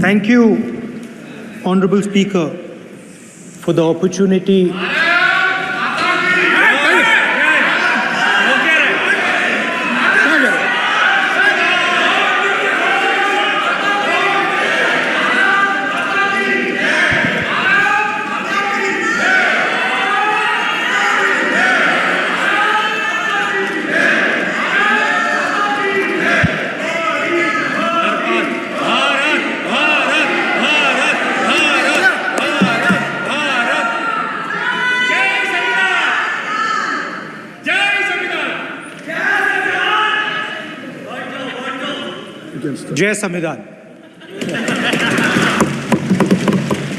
Thank you, Honorable Speaker, for the opportunity. जय संविधान।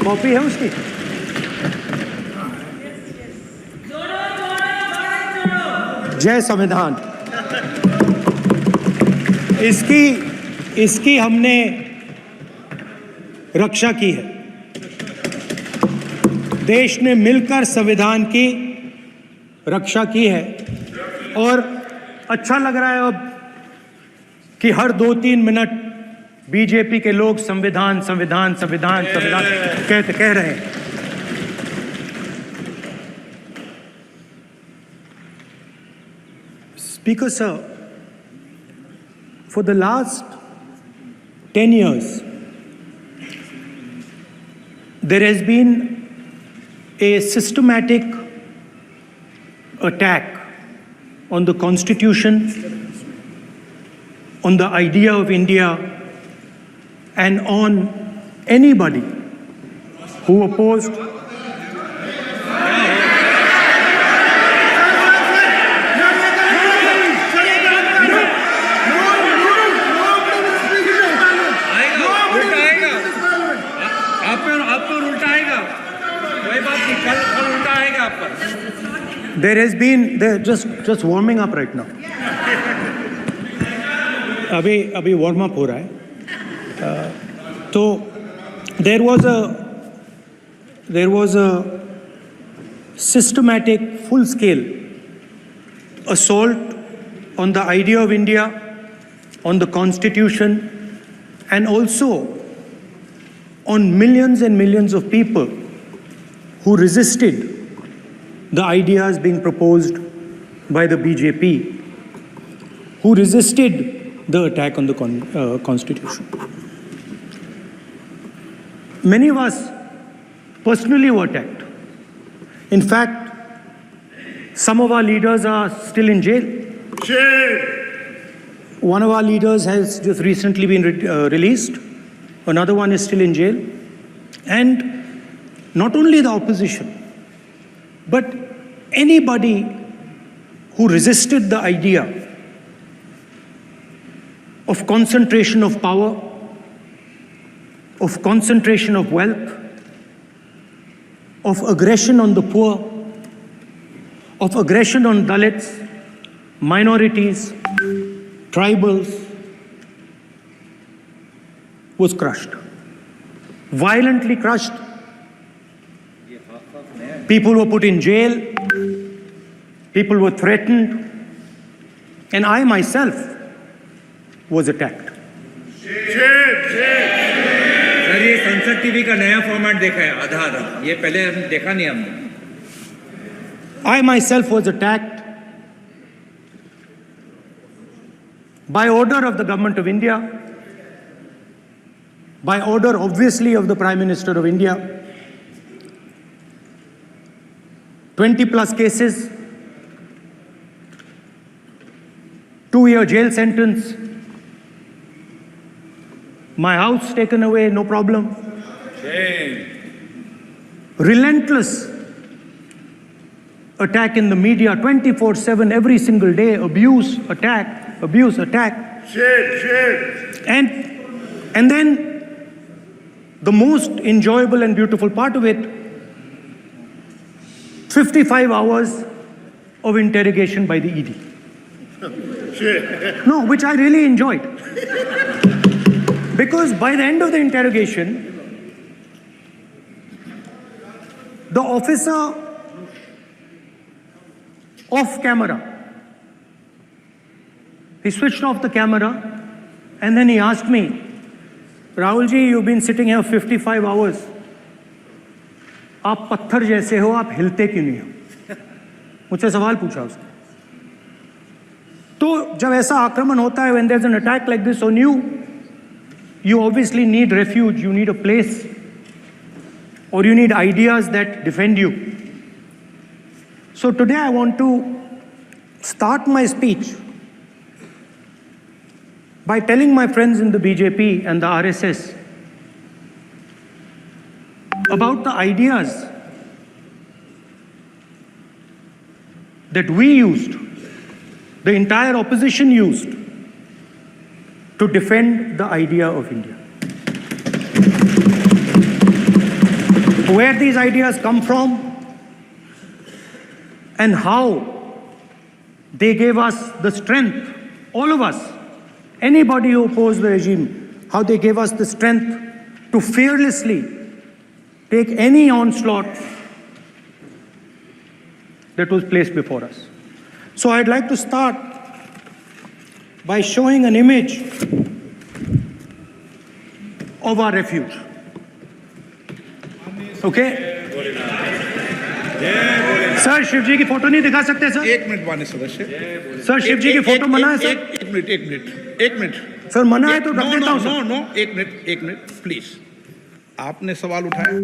Copy है उसकी? जय संविधान। इसकी हमने रक्षा की है। देश ने मिलकर संविधान की रक्षा की है और अच्छा लग रहा है अब कि हर 2-3 मिनट बीजेपी के लोग संविधान संविधान संविधान संविधान कह रहे हैं। Speaker sir, for the last 10 years, there has been a systematic attack on the Constitution, on the idea of India, and on anybody who opposed there has been just warming up right now. अभी warm up हो रहा है। तो there was a systematic full scale assault on the idea of India, on the Constitution, and also on millions and millions of people who resisted the ideas being proposed by the BJP, who resisted the attack on the Constitution. Many of us personally were attacked. In fact, some of our leaders are still in jail. One of our leaders has just recently been released. Another one is still in jail. And not only the opposition, but anybody who resisted the idea of concentration of power, of concentration of wealth, of aggression on the poor, of aggression on Dalits, minorities, tribals, was crushed, violently crushed. People were put in jail, people were threatened, and I myself was attacked. Sir ये संसद TV का नया format देखा है आधा आधा, ये पहले देखा नहीं हमने। I myself was attacked by order of the government of India, by order obviously of the Prime Minister of India. 20+ cases, 2-year jail sentence, my house taken away, no problem. Relentless attack in the media, 24/7, every single day, abuse, attack, abuse, attack. And then the most enjoyable and beautiful part of it, 55 hours of interrogation by the ED. No, which I really enjoyed. Because by the end of the interrogation, the officer off camera, he switched off the camera and then he asked me, Rahul ji, you've been sitting here 55 hours. आप पत्थर जैसे हो, आप हिलते क्यों नहीं हो? मुझसे सवाल पूछा उसने। तो जब ऐसा आक्रमण होता है, when there's an attack like this on you, you obviously need refuge, you need a place, or you need ideas that defend you. So today I want to start my speech by telling my friends in the BJP and the RSS about the ideas that we used, the entire opposition used, to defend the idea of India. Where these ideas come from and how they gave us the strength, all of us, anybody who opposed the regime, how they gave us the strength to fearlessly take any onslaught that was placed before us. So I'd like to start by showing an image of our refuge. Okay? Sir, Shiv ji की photo नहीं दिखा सकते sir? एक minute माननीय सदस्य। Sir, Shiv ji की photo मना है सर? एक मिनट सर, मना है तो रख देता हूं सर। नो, एक मिनट प्लीज। आपने सवाल उठाया,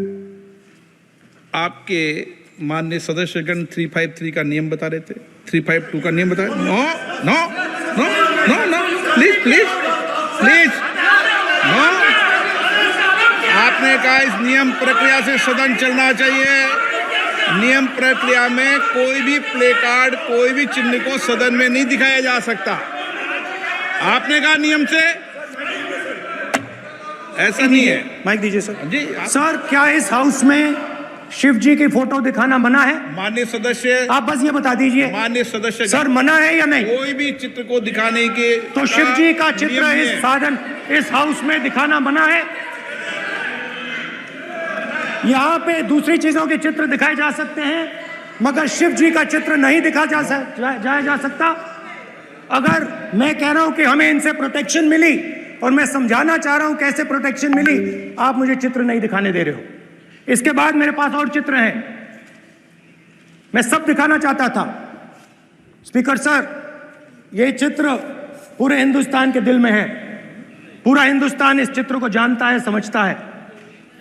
आपके माननीय सदस्यगण 353 का नियम बता रहे थे, 352 का नियम बता रहे। No, please no. आपने कहा इस नियम प्रक्रिया से सदन चलना चाहिए। नियम प्रक्रिया में कोई भी प्ले कार्ड, कोई भी चिन्ह को सदन में नहीं दिखाया जा सकता। आपने कहा नियम से, ऐसा नहीं है। माइक दीजिए सर। जी सर, क्या इस हाउस में शिव जी की फोटो दिखाना मना है? माननीय सदस्य, आप बस ये बता दीजिए। माननीय सदस्य सर, मना है या नहीं? कोई भी चित्र को दिखाने के तो शिव जी का चित्र नियम इस है। साधन, इस हाउस में दिखाना मना है? यहाँ पे दूसरी चीजों के चित्र दिखाए जा सकते हैं, मगर शिव जी का चित्र नहीं दिखा जाया जा सकता। अगर मैं कह रहा हूं कि हमें इनसे प्रोटेक्शन मिली और मैं समझाना चाह रहा हूं कैसे प्रोटेक्शन मिली, आप मुझे चित्र नहीं दिखाने दे रहे हो। इसके बाद मेरे पास और चित्र हैं, मैं सब दिखाना चाहता था। स्पीकर सर, ये चित्र पूरे हिंदुस्तान के दिल में है। पूरा हिंदुस्तान इस चित्र को जानता है, समझता है।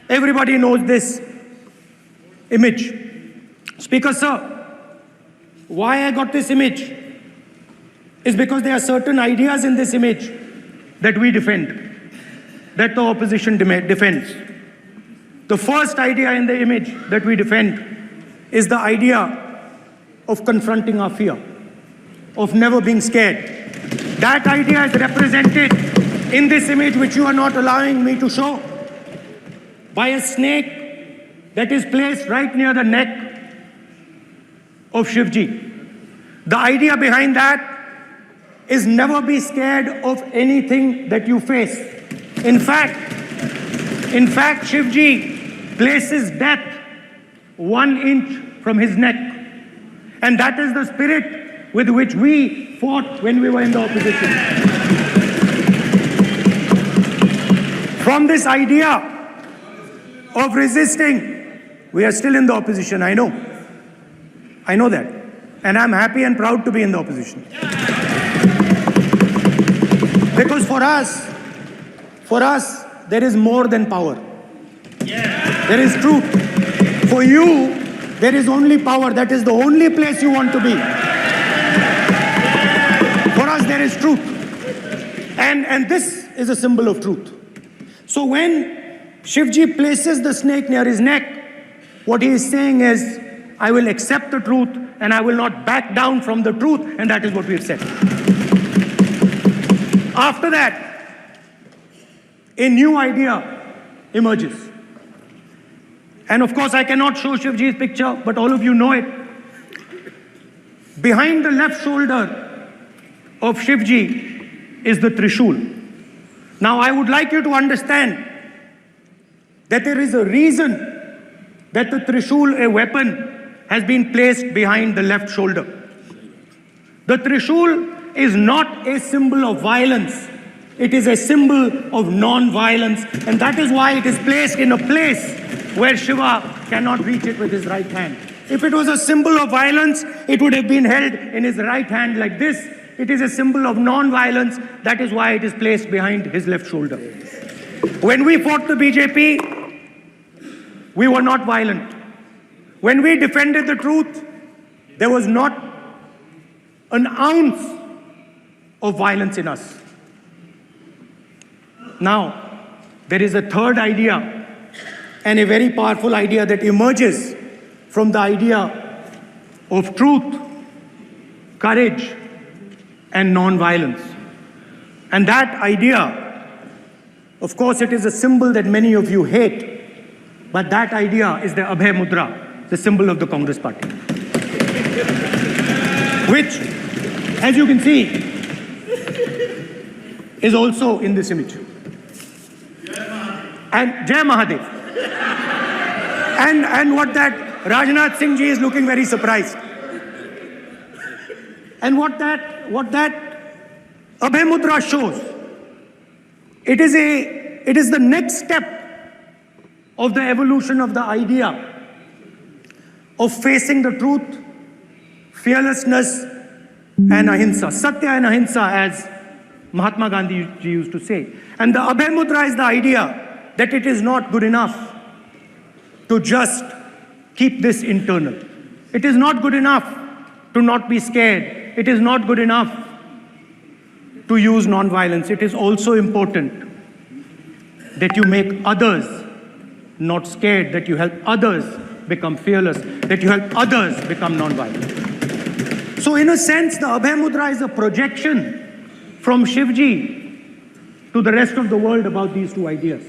Everybody knows this image. Speaker sir, why I got this image is because there are certain ideas in this image that we defend, that the opposition defends. The first idea in the image that we defend is the idea of confronting our fear, of never being scared. That idea is represented in this image, which you are not allowing me to show, by a snake that is placed right near the neck of Shivji. The idea behind that is never be scared of anything that you face. In fact, Shivji places death 1 inch from his neck. And that is the spirit with which we fought when we were in the opposition. From this idea of resisting, we are still in the opposition, I know that, and I'm happy and proud to be in the opposition. Because for us, there is more than power. There is truth. For you, there is only power. That is the only place you want to be. For us, there is truth. And this is a symbol of truth. So when Shivji places the snake near his neck, what he is saying is, I will accept the truth and I will not back down from the truth, and that is what we have said. After that, a new idea emerges. And of course, I cannot show Shivji's picture, but all of you know it. Behind the left shoulder of Shivji is the Trishul. Now, I would like you to understand that there is a reason that the Trishul, a weapon, has been placed behind the left shoulder. The Trishul is not a symbol of violence. It is a symbol of non-violence, and that is why it is placed in a place where Shiva cannot reach it with his right hand. If it was a symbol of violence, it would have been held in his right hand like this. It is a symbol of non-violence. That is why it is placed behind his left shoulder. When we fought the BJP, we were not violent. When we defended the truth, there was not an ounce of violence in us. Now, there is a third idea, and a very powerful idea that emerges from the idea of truth, courage, and non-violence. And that idea, of course, it is a symbol that many of you hate, but that idea is the Abhay Mudra, the symbol of the Congress Party, which, as you can see, is also in this image. And Jai Mahadev. And what that Rajnath Singh ji is looking very surprised. And what that Abhay Mudra shows, it is the next step of the evolution of the idea of facing the truth, fearlessness, and ahimsa. Satya and ahimsa, as Mahatma Gandhi ji used to say. And the Abhay Mudra is the idea that it is not good enough to just keep this internal. It is not good enough to not be scared. It is not good enough to use non-violence. It is also important that you make others not scared, that you help others become fearless, that you help others become non-violent. So in a sense, the Abhay Mudra is a projection from Shivji to the rest of the world about these two ideas.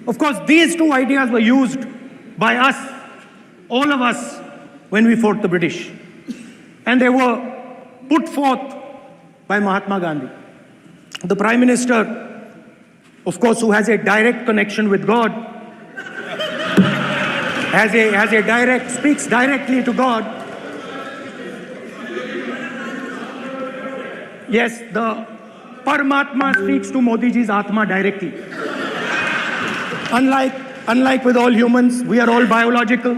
Of course, these two ideas were used by us, all of us, when we fought the British. And they were put forth by Mahatma Gandhi. The Prime Minister, of course, who has a direct connection with God, speaks directly to God. Yes, the Paramatma speaks to Modi ji's Atma directly. Unlike with all humans, we are all biological.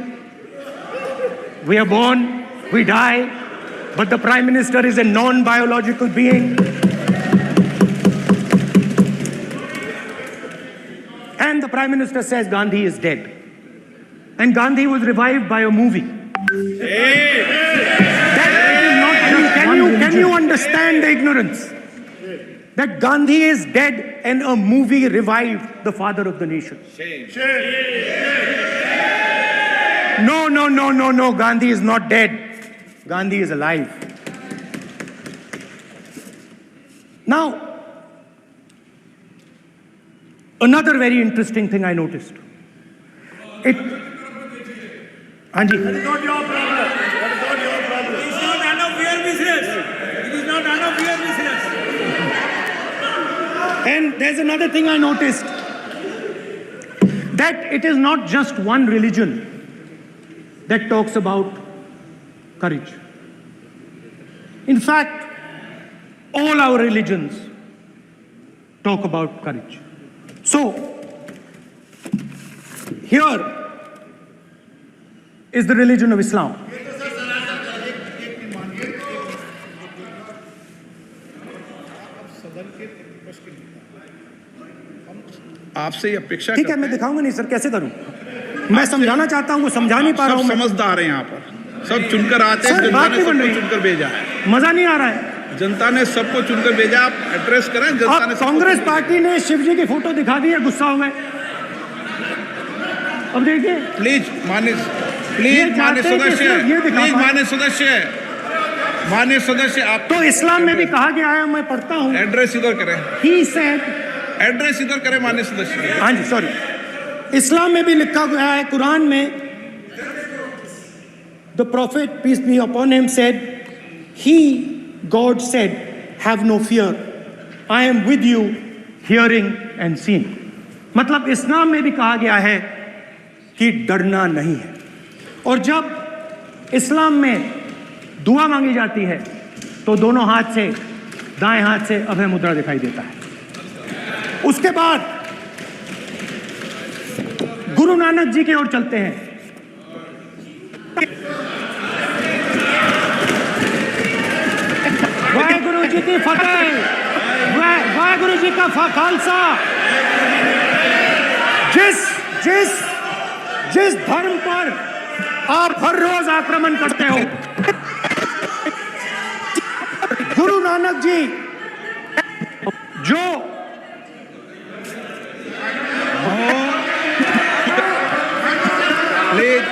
We are born, we die, but the Prime Minister is a non-biological being. And the Prime Minister says Gandhi is dead. And Gandhi was revived by a movie. Can you understand the ignorance? That Gandhi is dead and a movie revived the father of the nation. No, Gandhi is not dead. Gandhi is alive. Now, another very interesting thing I noticed. Anji. That is not your problem. That is not your problem. It is not none of your business. It is not none of your business. And there's another thing I noticed. That it is not just one religion that talks about courage. In fact, all our religions talk about courage. So, here is the religion of Islam. आपसे ये अपेक्षा ठीक है, मैं दिखाऊंगा नहीं sir, कैसे करूं? मैं समझाना चाहता हूं, वो समझा नहीं पा रहा हूं। सब समझदार हैं यहाँ पर, सब चुनकर आते हैं, जनता ने सबको चुनकर भेजा है। मजा नहीं आ रहा है। जनता ने सबको चुनकर भेजा, आप एड्रेस करें। जनता ने कांग्रेस पार्टी ने शिवजी की फोटो दिखा दी है, गुस्सा हो गए। अब देखिए, प्लीज मान्य सदस्य आप तो इस्लाम में भी कहा गया है, मैं पढ़ता हूँ। एड्रेस इधर करें। He said, एड्रेस इधर करें मान्य सदस्य। हाँ जी, सॉरी। इस्लाम में भी लिखा गया है, कुरान में, the prophet, peace be upon him, said, God said, have no fear. I am with you, hearing and seeing. मतलब इस्लाम में भी कहा गया है कि डरना नहीं है। और जब इस्लाम में दुआ मांगी जाती है तो दोनों हाथ से, दाएं हाथ से अभय मुद्रा दिखाई देता है। उसके बाद गुरु नानक जी की ओर चलते हैं। वाहेगुरु जी की फतेह, वाहेगुरु जी का खालसा। जिस धर्म पर आप हर रोज आक्रमण करते हो, गुरु नानक जी जो please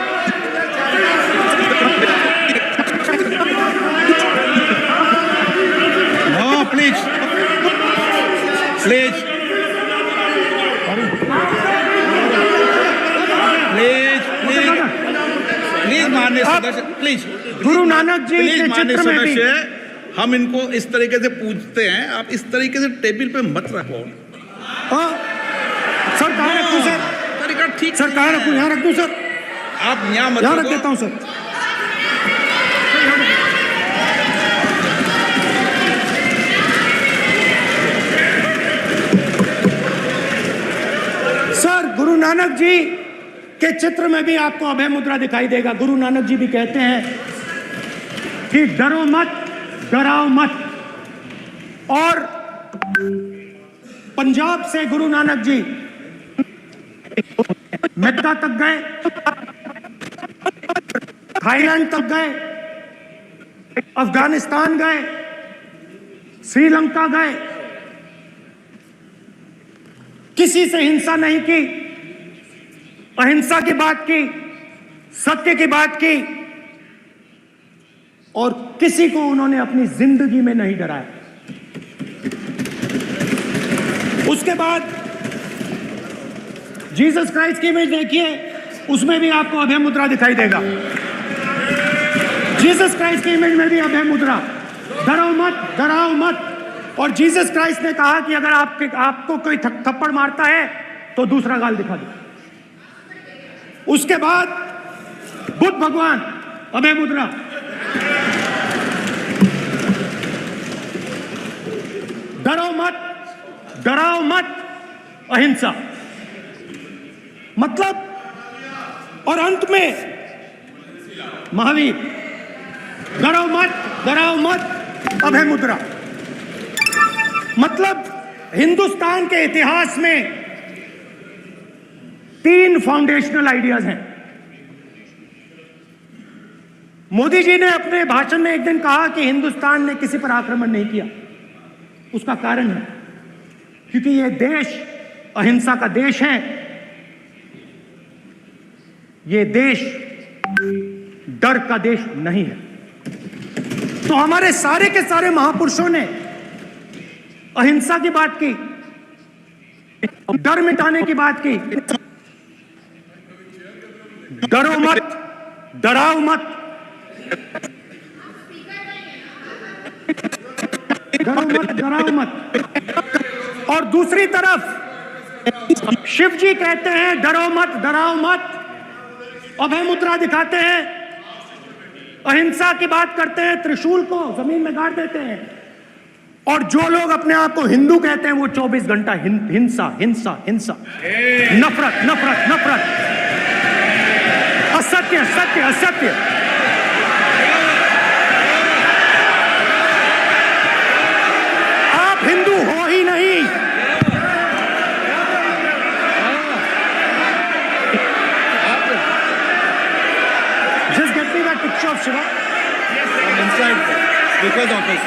no, please please please please please माननीय सदस्य, please Guru Nanak ji please के माननीय चित्र में भी सदस्य, हम इनको इस तरीके से पूछते हैं, आप इस तरीके से टेबल पे मत रखो। हाँ, सर कहाँ रखूं सर? तरीका ठीक सर कहाँ रखूं? यहाँ रख दूं सर? आप यहाँ मत यहाँ रख रखो। देता हूँ सर। सर गुरु नानक जी के चित्र में भी आपको अभय मुद्रा दिखाई देगा। गुरु नानक जी भी कहते हैं कि डरो मत, डराओ मत। और पंजाब से गुरु नानक जी मेक्का तक गए, थाईलैंड तक गए, अफगानिस्तान गए, श्रीलंका गए, किसी से हिंसा नहीं की, अहिंसा की बात की, सत्य की बात की, और किसी को उन्होंने अपनी जिंदगी में नहीं डराया। उसके बाद जीसस क्राइस्ट की इमेज देखिए, उसमें भी आपको अभय मुद्रा दिखाई देगा। जीसस क्राइस्ट की इमेज में भी अभय मुद्रा, डरो मत, डराओ मत। और जीसस क्राइस्ट ने कहा कि अगर आपको कोई थप्पड़ मारता है तो दूसरा गाल दिखा दो। उसके बाद बुद्ध भगवान, अभय मुद्रा, डरो मत, डराओ मत, अहिंसा। मतलब, और अंत में महावीर, डरो मत, डराओ मत, अभय मुद्रा। मतलब हिंदुस्तान के इतिहास में 3 फाउंडेशनल आइडियाज हैं। मोदी जी ने अपने भाषण में एक दिन कहा कि हिंदुस्तान ने किसी पर आक्रमण नहीं किया। उसका कारण है क्योंकि यह देश अहिंसा का देश है, यह देश डर का देश नहीं है। तो हमारे सारे के सारे महापुरुषों ने अहिंसा की बात की, डर मिटाने की बात की। डरो मत, डराओ मत, डरो मत, डराओ मत। और दूसरी तरफ शिव जी कहते हैं डरो मत, डराओ मत, अभय मुद्रा दिखाते हैं, अहिंसा की बात करते हैं, त्रिशूल को जमीन में गाड़ देते हैं। और जो लोग अपने आप को हिंदू कहते हैं वो 24 घंटा हिंसा, हिंसा, हिंसा, नफरत, नफरत, नफरत, असत्य, सत्य, असत्य। आप हिंदू हो ही नहीं। Just get me that picture of Shiva. Because of this.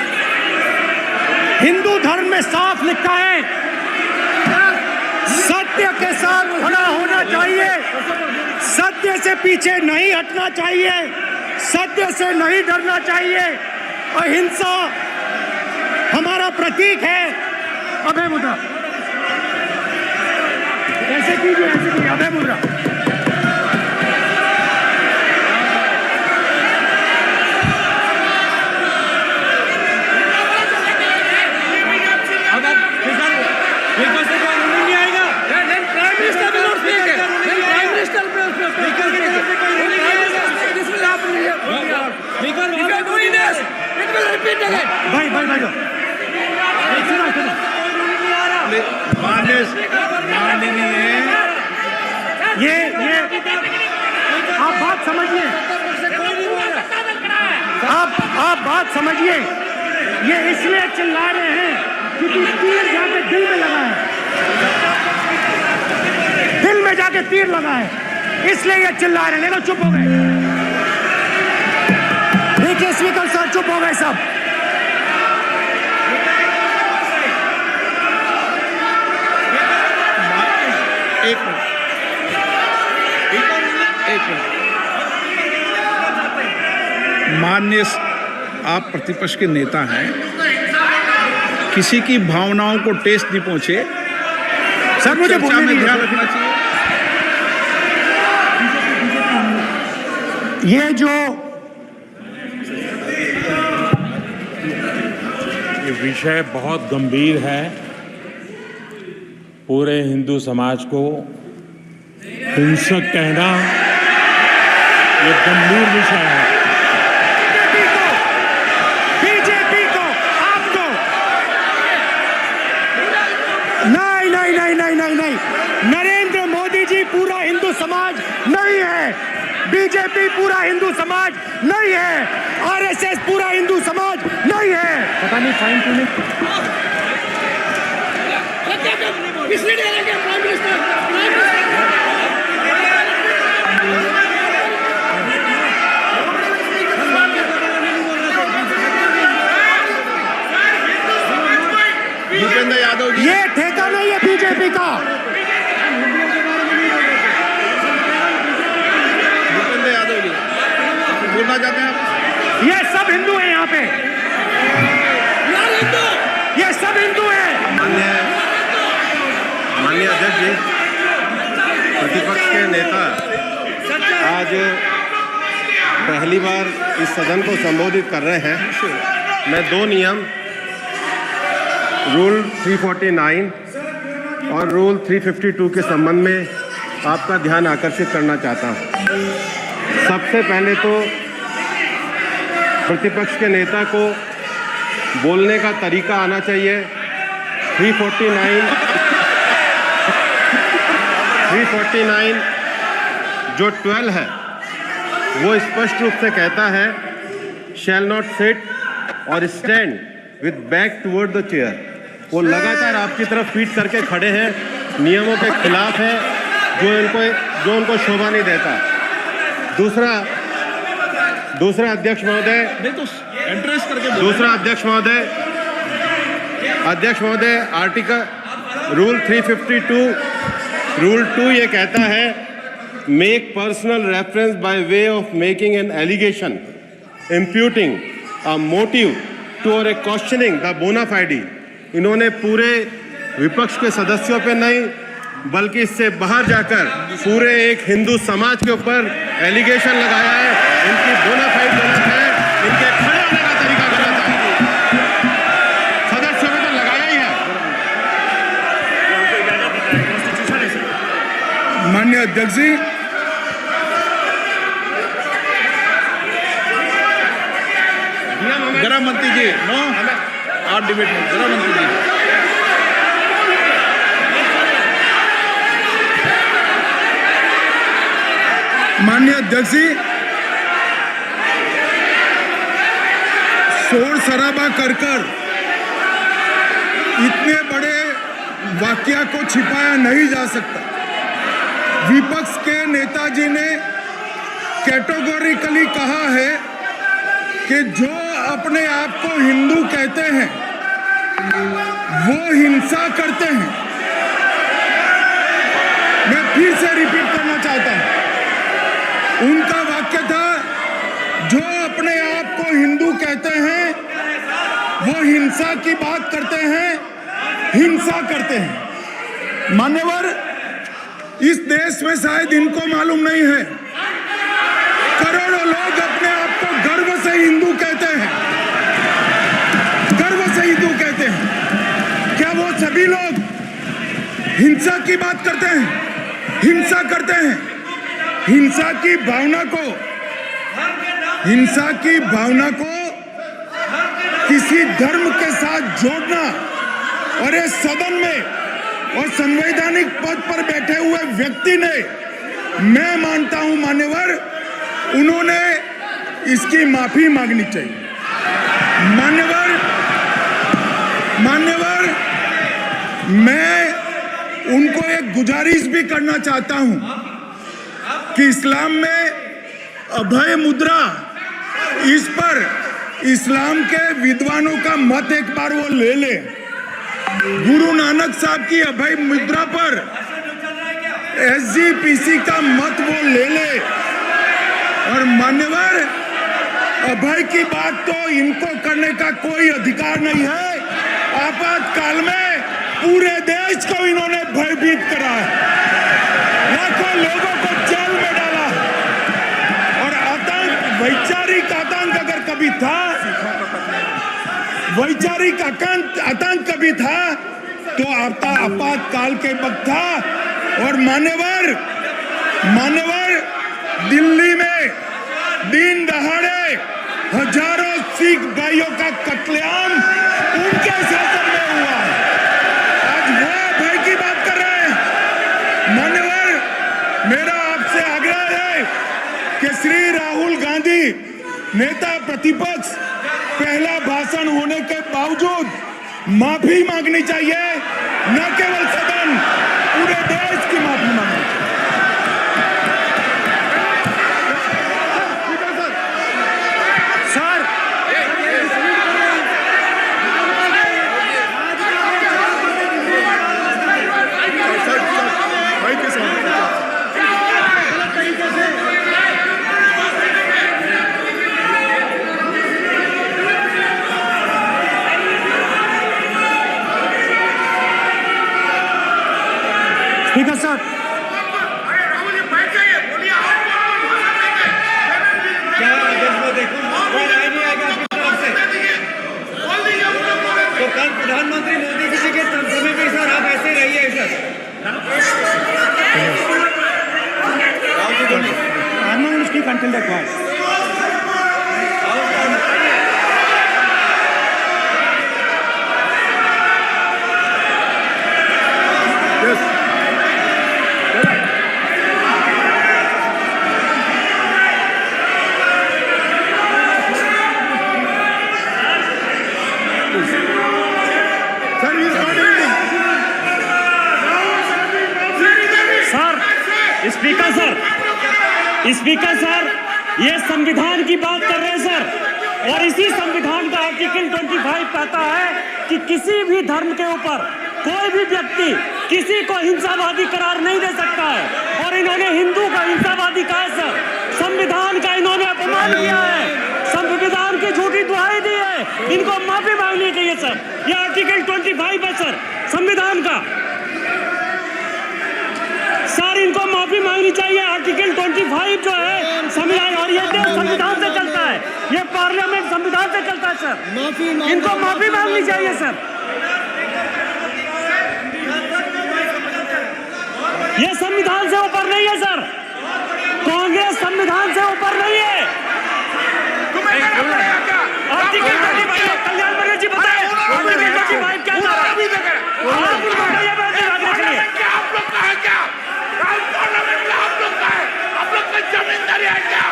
Hindu धर्म में साफ लिखा है, सत्य के साथ खड़ा होना चाहिए, सत्य से पीछे नहीं हटना चाहिए, सत्य से नहीं डरना चाहिए। अहिंसा हमारा प्रतीक है। अभय मुद्रा ऐसे कीजिए, ऐसे कीजिए, अभय मुद्रा। भाई भाई भाई माननीय ये आप बात समझिए, आप बात समझिए। ये इसलिए चिल्ला रहे हैं क्योंकि तीर जाके दिल में लगा है, दिल में जाके तीर लगा है, इसलिए ये चिल्ला रहे हैं। देखो चुप हो गए, देखिए स्पीकर साहब चुप हो गए सब। एक मिनट। माननीय आप प्रतिपक्ष के नेता हैं, किसी की भावनाओं को ठेस नहीं पहुंचे। सर मुझे चर्चा बोलने में दीजिए। ध्यान रखना चाहिए। ये विषय बहुत गंभीर है। पूरे हिंदू समाज को हिंसक कहना ये गंभीर विषय है। बीजेपी को आपको नहीं, नरेंद्र मोदी जी पूरा हिंदू समाज नहीं है, बीजेपी पूरा हिंदू समाज नहीं है, आरएसएस पूरा हिंदू समाज नहीं है। पता नहीं फाइन क्यों नहीं। भूपेंद्र यादव जी, ये ठेका नहीं है बीजेपी का। भूपेंद्र यादव जी बोलना चाहते हैं आप? ये सब हिंदू हैं यहाँ पे, ये सब हिंदू हैं। माननीय अध्यक्ष जी, प्रतिपक्ष के नेता आज पहली बार इस सदन को संबोधित कर रहे हैं। मैं दो नियम रूल 349 और रूल 352 के संबंध में आपका ध्यान आकर्षित करना चाहता हूं। सबसे पहले तो प्रतिपक्ष के नेता को बोलने का तरीका आना चाहिए। 349 जो 12 है वो स्पष्ट रूप से कहता है शैल नॉट सिट और stand with back toward the chair. वो लगातार आपकी तरफ पीठ करके खड़े हैं, नियमों के खिलाफ है, जो उनको शोभा नहीं देता। दूसरा अध्यक्ष महोदय, अध्यक्ष महोदय आर्टिकल रूल 352 रूल 2 ये कहता है make personal reference by way of making an allegation imputing a motive to और ए क्वेश्चनिंग द बोना फाइडी। इन्होंने पूरे विपक्ष के सदस्यों पे नहीं बल्कि इससे बाहर जाकर पूरे एक हिंदू समाज के ऊपर एलिगेशन लगाया है। इनकी बोना फाइड गलत है, इनके खड़े होने का तरीका गलत है। सदस्यों में तो लगाया ही है। माननीय अध्यक्ष जी, गृह मंत्री जी, नो आप डिबेट में गृह मंत्री जी। माननीय अध्यक्ष जी, शोर शराबा कर इतने बड़े वाकया को छिपाया नहीं जा सकता। विपक्ष के नेताजी ने कैटेगोरिकली कहा है कि जो अपने आप को हिंदू कहते हैं वो हिंसा करते हैं। मैं फिर से रिपीट करना चाहता हूं, उनका वाक्य था जो अपने आप को हिंदू कहते हैं वो हिंसा की बात करते हैं, हिंसा करते हैं। मान्यवर, इस देश में शायद इनको मालूम नहीं है, करोड़ों लोग अपने आप को गर्व से हिंदू कहते हैं, गर्व से हिंदू कहते हैं। क्या वो सभी लोग हिंसा की बात करते हैं, हिंसा करते हैं? हिंसा की भावना को किसी धर्म के साथ जोड़ना और इस सदन में और संवैधानिक पद पर बैठे हुए व्यक्ति ने, मैं मानता हूं मान्यवर, उन्होंने इसकी माफी मांगनी चाहिए। मान्यवर, मैं उनको एक गुजारिश भी करना चाहता हूं कि इस्लाम में अभय मुद्रा, इस पर इस्लाम के विद्वानों का मत एक बार वो ले ले। गुरु नानक साहब की अभय मुद्रा पर SGPC का मत वो ले ले। और मान्यवर, अभय की बात तो इनको करने का कोई अधिकार नहीं है। आपातकाल में पूरे देश को इन्होंने भयभीत करा है, लाखों लोगों को जेल में डाला। और आतंक, वैचारिक आतंक अगर कभी था, वैचारिक आतंक कभी था तो आपातकाल के वक्त था। और मान्यवर, दिल्ली में दिन दहाड़े हजारों सिख भाइयों का कत्लेआम उनके शासन में हुआ। आज वो भय की बात कर रहे हैं। मान्यवर, मेरा आपसे आग्रह है कि श्री राहुल गांधी, नेता प्रतिपक्ष, पहला भाषण होने के बावजूद माफी मांगनी चाहिए। न केवल सदन, पूरे देश की माफी मांगनी चाहिए। स्पीकर साहब, क्या अध्यक्ष को देखो, कोई राय नहीं आएगा आपकी तरफ से। तो कल प्रधानमंत्री मोदी जी के समय में सर आप ऐसे रहिए sir. I'm not going to speak until they're quiet. Speaker sir, ये संविधान की बात कर रहे हैं सर, और इसी संविधान का आर्टिकल 25 कहता है कि किसी भी धर्म के ऊपर कोई भी व्यक्ति किसी को हिंसावादी करार नहीं दे सकता है। और इन्होंने हिंदू का हिंसावादी कहा है सर। संविधान का इन्होंने अपमान किया है, संविधान की झूठी दुहाई दी है। इनको माफी मांगनी चाहिए सर। ये आर्टिकल 25 है सर संविधान का। सर इनको माफी मांगनी चाहिए। आर्टिकल 25 जो है संविधान, और ये देश संविधान से चलता है, ये पार्लियामेंट संविधान से चलता है सर। इनको माफी मांगनी चाहिए सर। ये संविधान से ऊपर नहीं है सर। कांग्रेस संविधान से ऊपर नहीं है। आर्टिकल 25 कल्याण बने जी बताए आर्टिकल 25 क्या था? आप लोग का जमींदारी है क्या?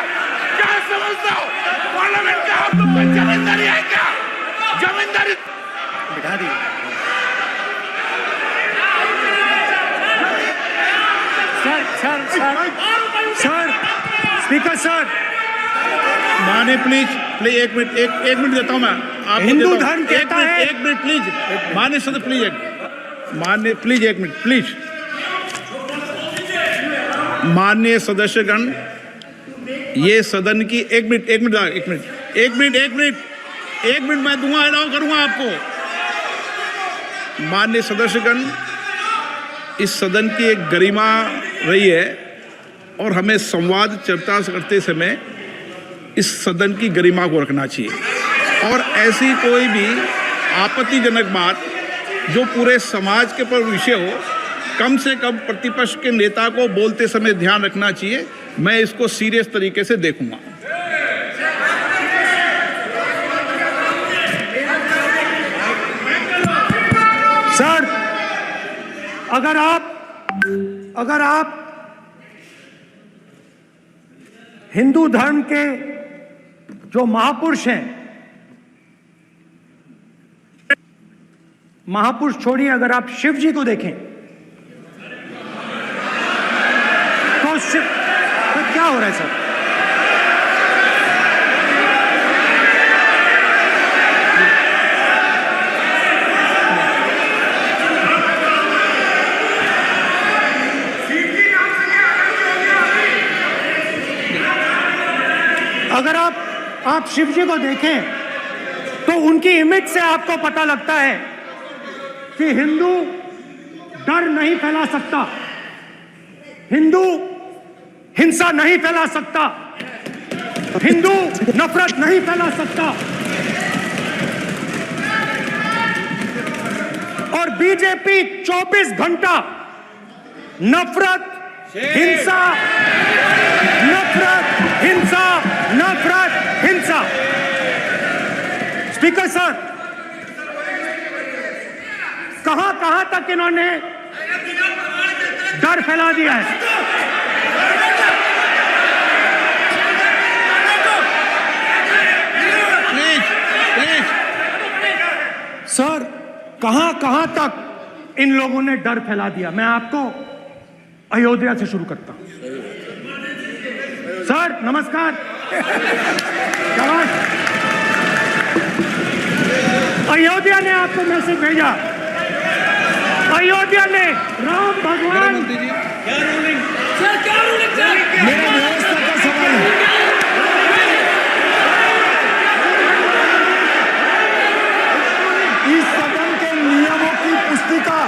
क्या समझते हो? पार्लियामेंट का आप लोग का जमींदारी है क्या? जमींदारी बिठा दी। सर, स्पीकर सर, माने प्लीज एक मिनट देता हूं मैं आपको। हिंदू धर्म कहता है। एक मिनट प्लीज माने सदस्य प्लीज एक मिनट प्लीज। माननीय सदस्यगण, ये सदन की एक मिनट मैं दूंगा, अलाउ करूंगा आपको। माननीय सदस्यगण, इस सदन की एक गरिमा रही है और हमें संवाद चर्चा करते समय इस सदन की गरिमा को रखना चाहिए। और ऐसी कोई भी आपत्तिजनक बात जो पूरे समाज के पर विषय हो, कम से कम प्रतिपक्ष के नेता को बोलते समय ध्यान रखना चाहिए। मैं इसको सीरियस तरीके से देखूंगा। सर, अगर आप हिंदू धर्म के जो महापुरुष हैं, महापुरुष छोड़िए, अगर आप शिव जी को देखें तो क्या हो रहा है सर? अगर आप शिव जी को देखें तो उनकी इमेज से आपको पता लगता है कि हिंदू डर नहीं फैला सकता, हिंदू हिंसा नहीं फैला सकता, हिंदू नफरत नहीं फैला सकता। और बीजेपी 24 घंटा नफरत, हिंसा, नफरत, हिंसा, नफरत, हिंसा। स्पीकर सर, कहां तक इन्होंने डर फैला दिया है? सर, कहां तक इन लोगों ने डर फैला दिया? मैं आपको अयोध्या से शुरू करता हूं। सर नमस्कार। अयोध्या ने आपको मैसेज भेजा, अयोध्या ने राम भगवान, मेरा व्यवस्था का सवाल है। इस सदन के नियमों की पुस्तिका,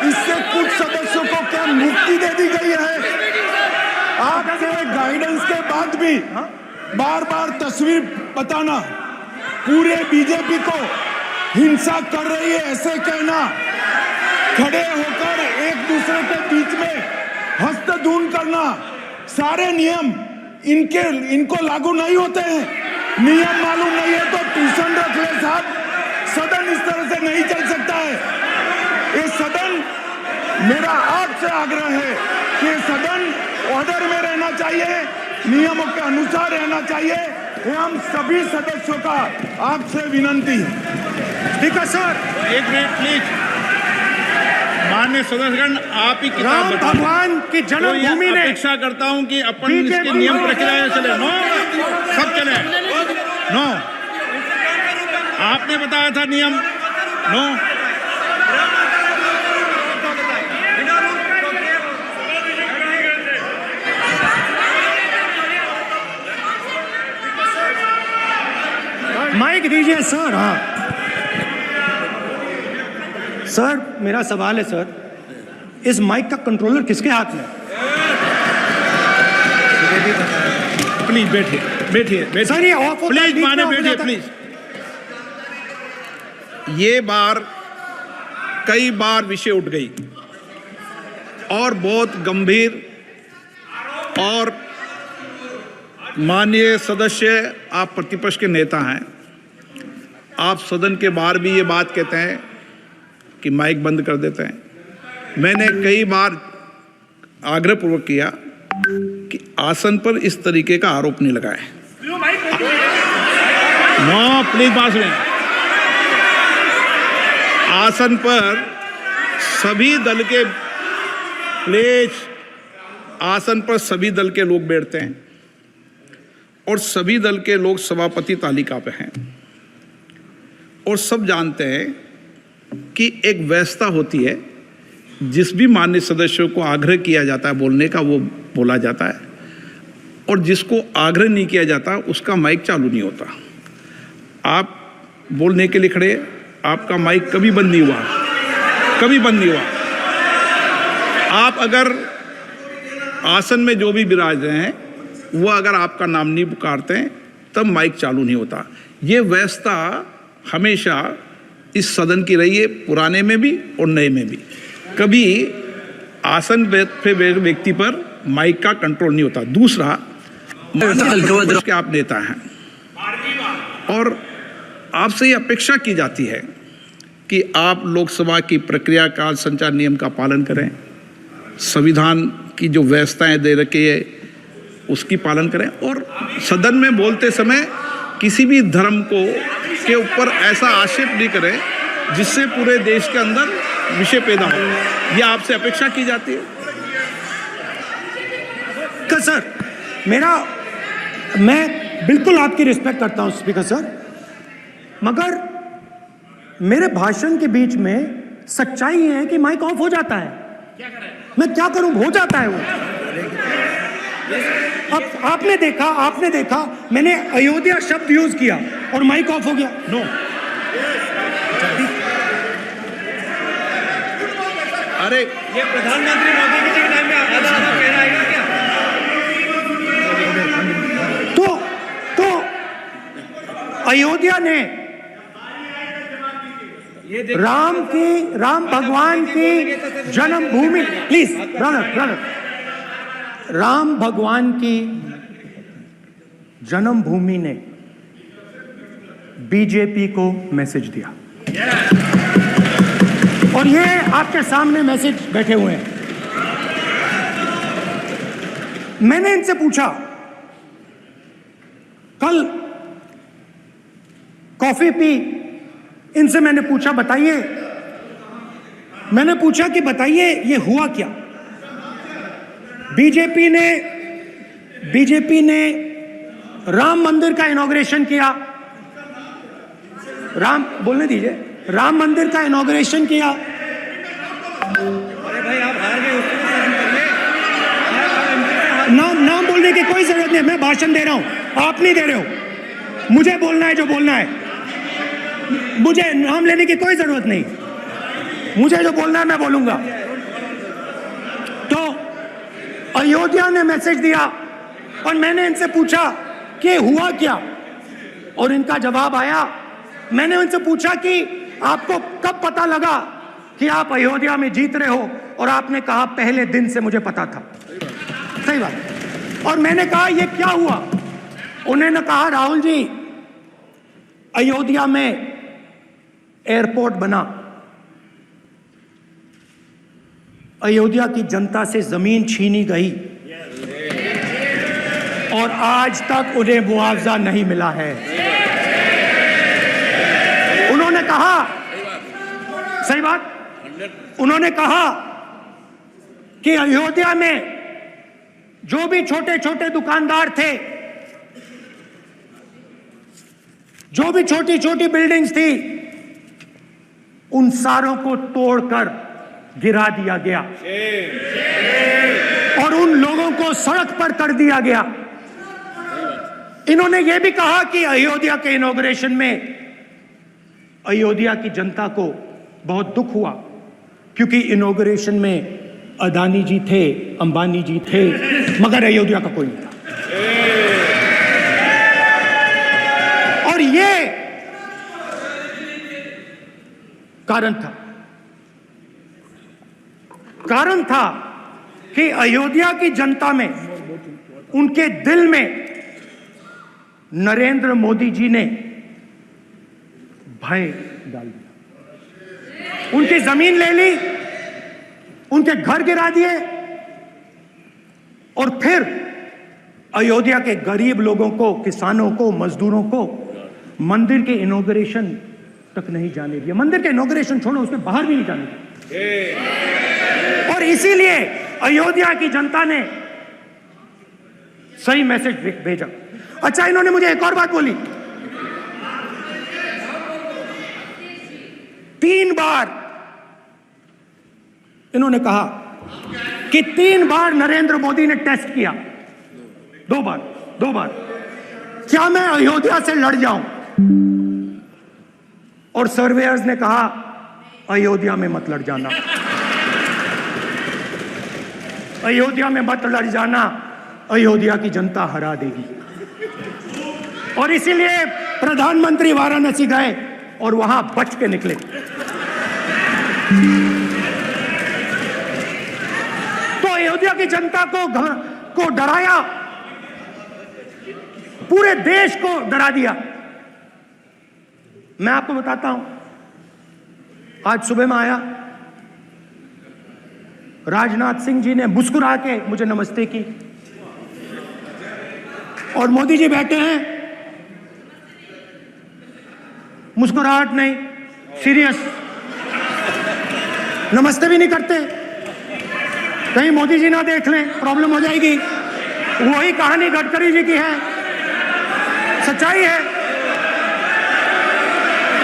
इससे कुछ सदस्यों को क्या मुक्ति दे दी गई है? आपके गाइडेंस के बाद भी बार बार तस्वीर बताना, पूरे बीजेपी को हिंसा कर रही है ऐसे कहना, खड़े होकर एक दूसरे के बीच में हस्तधून करना, सारे नियम इनको लागू नहीं होते हैं। नियम मालूम नहीं है तो ट्यूशन रख ले साहब, सदन इस तरह से नहीं चल सकता है। ये सदन, मेरा आपसे आग्रह है कि सदन ऑर्डर में रहना चाहिए, नियमों के अनुसार रहना चाहिए। ये हम सभी सदस्यों का आपसे विनंती है। स्पीकर सर, एक मिनट प्लीज। माननीय सदस्यगण, आप ही किताब राम बताएं। भगवान की जन्मभूमि ने, अपेक्षा करता हूं कि अपन इसके नियम प्रक्रिया चले। नो, सब चले। नो, आपने बताया था नियम। नो, माइक दीजिए सर। हाँ सर, मेरा सवाल है सर, इस माइक का कंट्रोलर किसके हाथ में? प्लीज बैठिए, बैठिए सर ये ऑफ होता है, प्लीज माने बैठिए प्लीज। ये बार कई बार विषय उठ गई और बहुत गंभीर, और माननीय सदस्य, आप प्रतिपक्ष के नेता हैं, आप सदन के बाहर भी ये बात कहते हैं कि माइक बंद कर देते हैं। मैंने कई बार आग्रहपूर्वक किया कि आसन पर इस तरीके का आरोप नहीं लगाए। नो प्लीज बात सुनिए। आसन पर सभी दल के, प्लीज, आसन पर सभी दल के लोग बैठते हैं और सभी दल के लोग सभापति तालिका पे हैं, और सब जानते हैं कि एक व्यवस्था होती है, जिस भी माननीय सदस्यों को आग्रह किया जाता है बोलने का वो बोला जाता है, और जिसको आग्रह नहीं किया जाता उसका माइक चालू नहीं होता। आप बोलने के लिए खड़े, आपका माइक कभी बंद नहीं हुआ, कभी बंद नहीं हुआ। आप अगर आसन में जो भी विराज रहे हैं वो अगर आपका नाम नहीं पुकारते हैं तब माइक चालू नहीं होता। ये व्यवस्था हमेशा इस सदन की रही है, पुराने में भी और नए में भी। कभी आसन पे व्यक्ति पर माइक का कंट्रोल नहीं होता। दूसरा, के आप नेता हैं और आपसे ये अपेक्षा की जाती है कि आप लोकसभा की प्रक्रिया का संचार नियम का पालन करें, संविधान की जो व्यवस्थाएं दे रखी है उसकी पालन करें, और सदन में बोलते समय किसी भी धर्म को के ऊपर ऐसा आक्षेप नहीं करें जिससे पूरे देश के अंदर विषय पैदा हो। यह आपसे अपेक्षा की जाती है। सर, मैं बिल्कुल आपकी रिस्पेक्ट करता हूं स्पीकर सर, मगर मेरे भाषण के बीच में सच्चाई है कि माइक ऑफ हो जाता है। मैं क्या करूं, हो जाता है वो। अब आपने देखा मैंने अयोध्या शब्द यूज किया और माइक ऑफ हो गया। नो, अरे ये प्रधानमंत्री मोदी जी के टाइम में आधा आधा कह रहा है क्या? तो अयोध्या ने राम भगवान की जन्मभूमि, प्लीज ब्रदर, राम भगवान की जन्मभूमि ने बीजेपी को मैसेज दिया, और ये आपके सामने मैसेज बैठे हुए हैं। मैंने इनसे पूछा, कल कॉफी पी, इनसे मैंने पूछा बताइए ये हुआ क्या। बीजेपी ने राम मंदिर का इनॉग्रेशन किया, बोलने दीजिए, राम मंदिर का इनॉग्रेशन किया। अरे भाई आप हार गए, उसको नाम बोलने की कोई जरूरत नहीं, मैं भाषण दे रहा हूं, आप नहीं दे रहे हो। मुझे बोलना है जो बोलना है, मुझे नाम लेने की कोई जरूरत नहीं, मुझे जो बोलना है मैं बोलूंगा। तो अयोध्या ने मैसेज दिया और मैंने इनसे पूछा कि हुआ क्या, और इनका जवाब आया। मैंने उनसे पूछा कि आपको कब पता लगा कि आप अयोध्या में जीत रहे हो, और आपने कहा पहले दिन से मुझे पता था। सही बात। और मैंने कहा ये क्या हुआ, उन्होंने कहा राहुल जी, अयोध्या में एयरपोर्ट बना, अयोध्या की जनता से जमीन छीनी गई और आज तक उन्हें मुआवजा नहीं मिला है। उन्होंने कहा, सही बात, उन्होंने कहा कि अयोध्या में जो भी छोटे छोटे दुकानदार थे, जो भी छोटी छोटी बिल्डिंग्स थी, उन सारों को तोड़कर गिरा दिया गया और उन लोगों को सड़क पर कर दिया गया। इन्होंने यह भी कहा कि अयोध्या के इनॉग्रेशन में अयोध्या की जनता को बहुत दुख हुआ, क्योंकि इनॉग्रेशन में अदानी जी थे, अंबानी जी थे, मगर अयोध्या का कोई नहीं था। और ये कारण था कि अयोध्या की जनता में, उनके दिल में नरेंद्र मोदी जी ने भय डाल दिया। उनकी जमीन ले ली, उनके घर गिरा दिए, और फिर अयोध्या के गरीब लोगों को, किसानों को, मजदूरों को मंदिर के इनॉग्रेशन तक नहीं जाने दिया। मंदिर के इनॉग्रेशन छोड़ो, उसमें बाहर भी नहीं जाने दिया। और इसीलिए अयोध्या की जनता ने सही मैसेज भेजा। अच्छा, इन्होंने मुझे एक और बात बोली, 3 बार इन्होंने कहा कि 3 बार नरेंद्र मोदी ने टेस्ट किया, 2 बार क्या मैं अयोध्या से लड़ जाऊं, और सर्वेयर्स ने कहा अयोध्या में मत लड़ जाना, अयोध्या में मत लड़ जाना, अयोध्या की जनता हरा देगी। और इसीलिए प्रधानमंत्री वाराणसी गए और वहां बच के निकले। तो अयोध्या की जनता को डराया, पूरे देश को डरा दिया। मैं आपको बताता हूं, आज सुबह में आया, राजनाथ सिंह जी ने मुस्कुरा के मुझे नमस्ते की और मोदी जी बैठे हैं, मुस्कुराहट नहीं, सीरियस, नमस्ते भी नहीं करते। कहीं मोदी जी ना देख लें, प्रॉब्लम हो जाएगी। वही कहानी गडकरी जी की है, सच्चाई है।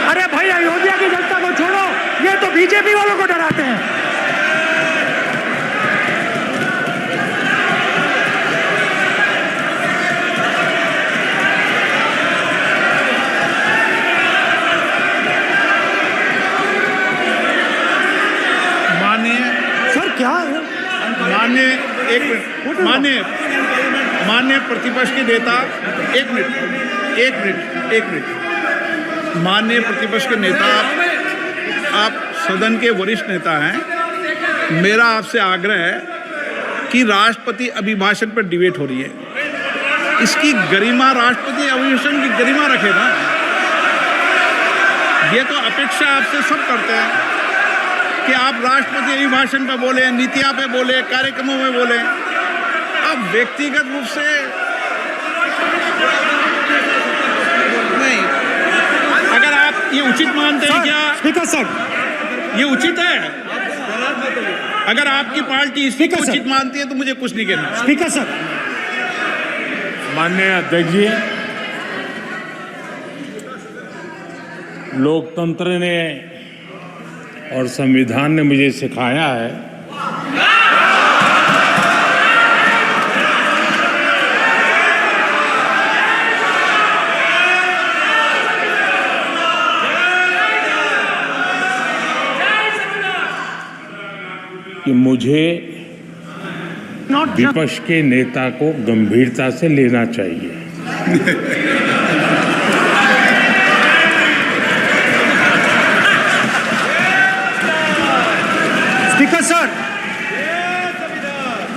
अरे भाई, अयोध्या की जनता को छोड़ो, ये तो बीजेपी वालों को डराते हैं। क्या है? माननीय प्रतिपक्ष के नेता, एक मिनट, माननीय प्रतिपक्ष के नेता, आप सदन के वरिष्ठ नेता हैं। मेरा आपसे आग्रह है कि राष्ट्रपति अभिभाषण पर डिबेट हो रही है, इसकी गरिमा, राष्ट्रपति अभिभाषण की गरिमा रखे ना। ये तो अपेक्षा आपसे सब करते हैं कि आप राष्ट्रपति अभिभाषण पे बोले, नीतियां पे बोले, कार्यक्रमों में बोले। अब व्यक्तिगत रूप से नहीं, अगर आप ये उचित मानते हैं क्या? स्पीकर सर, ये उचित है? अगर आपकी पार्टी इसको उचित मानती है तो मुझे कुछ नहीं कहना। स्पीकर सर, माननीय अध्यक्ष जी, लोकतंत्र ने और संविधान ने मुझे सिखाया है कि मुझे विपक्ष के नेता को गंभीरता से लेना चाहिए।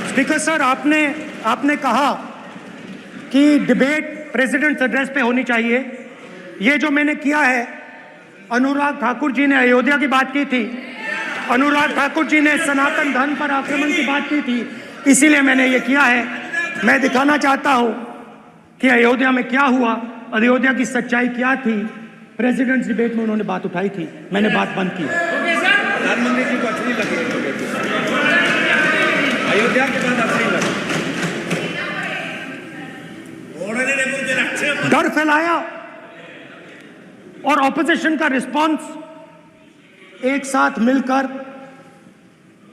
स्पीकर सर, आपने कहा कि डिबेट प्रेसिडेंट्स एड्रेस पे होनी चाहिए। ये जो मैंने किया है, अनुराग ठाकुर जी ने अयोध्या की बात की थी, अनुराग ठाकुर जी ने सनातन धर्म पर आक्रमण की बात की थी, इसीलिए मैंने ये किया है। मैं दिखाना चाहता हूं कि अयोध्या में क्या हुआ, अयोध्या की सच्चाई क्या थी। प्रेसिडेंट्स डिबेट में उन्होंने बात उठाई थी, मैंने बात बंद की। प्रधानमंत्री जी को अच्छी लगी अयोध्या के बाद अच्छी लगी, डर फैलाया और ऑपोजिशन का रिस्पांस, एक साथ मिलकर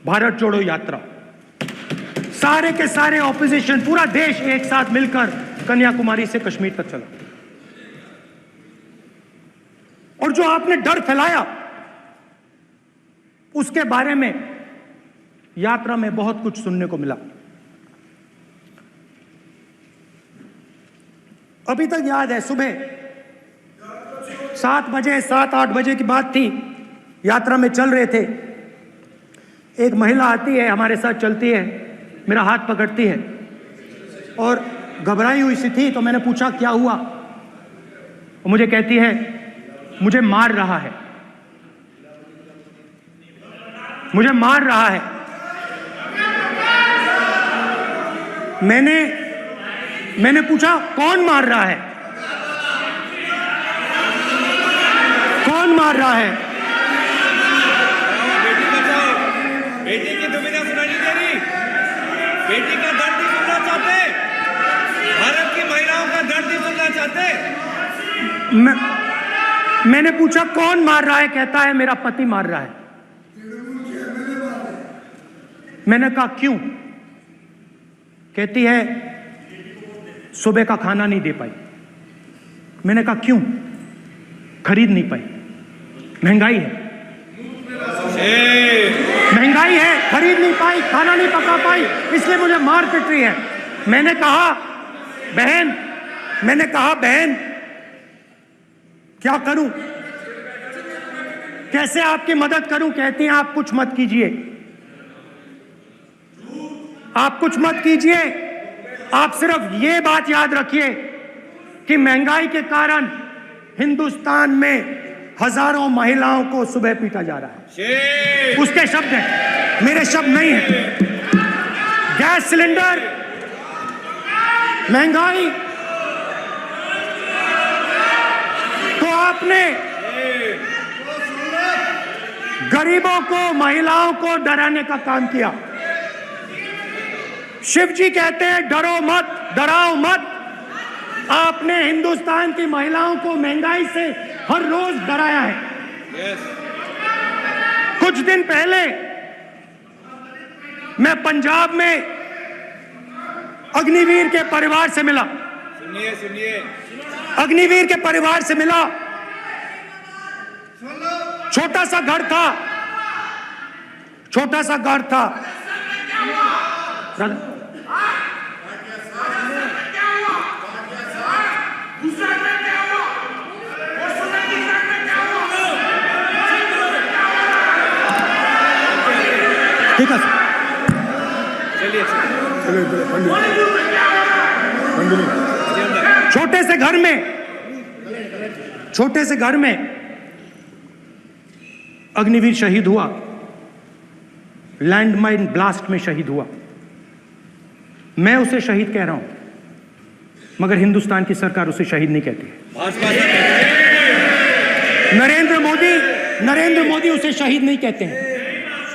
भारत जोड़ो यात्रा, सारे के सारे ऑपोजिशन, पूरा देश एक साथ मिलकर कन्याकुमारी से कश्मीर तक चला। और जो आपने डर फैलाया, उसके बारे में यात्रा में बहुत कुछ सुनने को मिला। अभी तक याद है, सुबह 7 बजे 7-8 बजे की बात थी, यात्रा में चल रहे थे, एक महिला आती है, हमारे साथ चलती है, मेरा हाथ पकड़ती है और घबराई हुई सी थी। तो मैंने पूछा क्या हुआ, वो मुझे कहती है मुझे मार रहा है, मुझे मार रहा है। मैंने पूछा कौन मार रहा है, कौन मार रहा है? बेटी बचाओ, बेटी की दुविधा सुनाई नहीं दे रही, बेटी का दर्द नहीं सुनना चाहते, भारत की महिलाओं का दर्द नहीं सुनना चाहते। मैंने पूछा कौन मार रहा है, कहता है मेरा पति मार रहा है। मैंने कहा क्यों? कहती है सुबह का खाना नहीं दे पाई। मैंने कहा क्यों? खरीद नहीं पाई, महंगाई है, महंगाई है, खरीद नहीं पाई, खाना नहीं पका पाई, इसलिए मुझे मार पिट रही है। मैंने कहा बहन क्या करूं, कैसे आपकी मदद करूं? कहती हैं आप कुछ मत कीजिए, आप कुछ मत कीजिए, आप सिर्फ ये बात याद रखिए कि महंगाई के कारण हिंदुस्तान में हजारों महिलाओं को सुबह पीटा जा रहा है। उसके शब्द हैं, मेरे शब्द नहीं हैं। गैस सिलेंडर, महंगाई, तो आपने गरीबों को, महिलाओं को डराने का काम किया। शिव जी कहते हैं डरो मत, डराओ मत। आपने हिंदुस्तान की महिलाओं को महंगाई से हर रोज डराया है। कुछ दिन पहले मैं पंजाब में अग्निवीर के परिवार से मिला। सुनिए अग्निवीर के परिवार से मिला। छोटा सा घर था, छोटा सा घर था। ठीक है सर, छोटे से घर में अग्निवीर शहीद हुआ, लैंडमाइन ब्लास्ट में शहीद हुआ। मैं उसे शहीद कह रहा हूं, मगर हिंदुस्तान की सरकार उसे शहीद नहीं कहती। नरेंद्र मोदी उसे शहीद नहीं कहते हैं।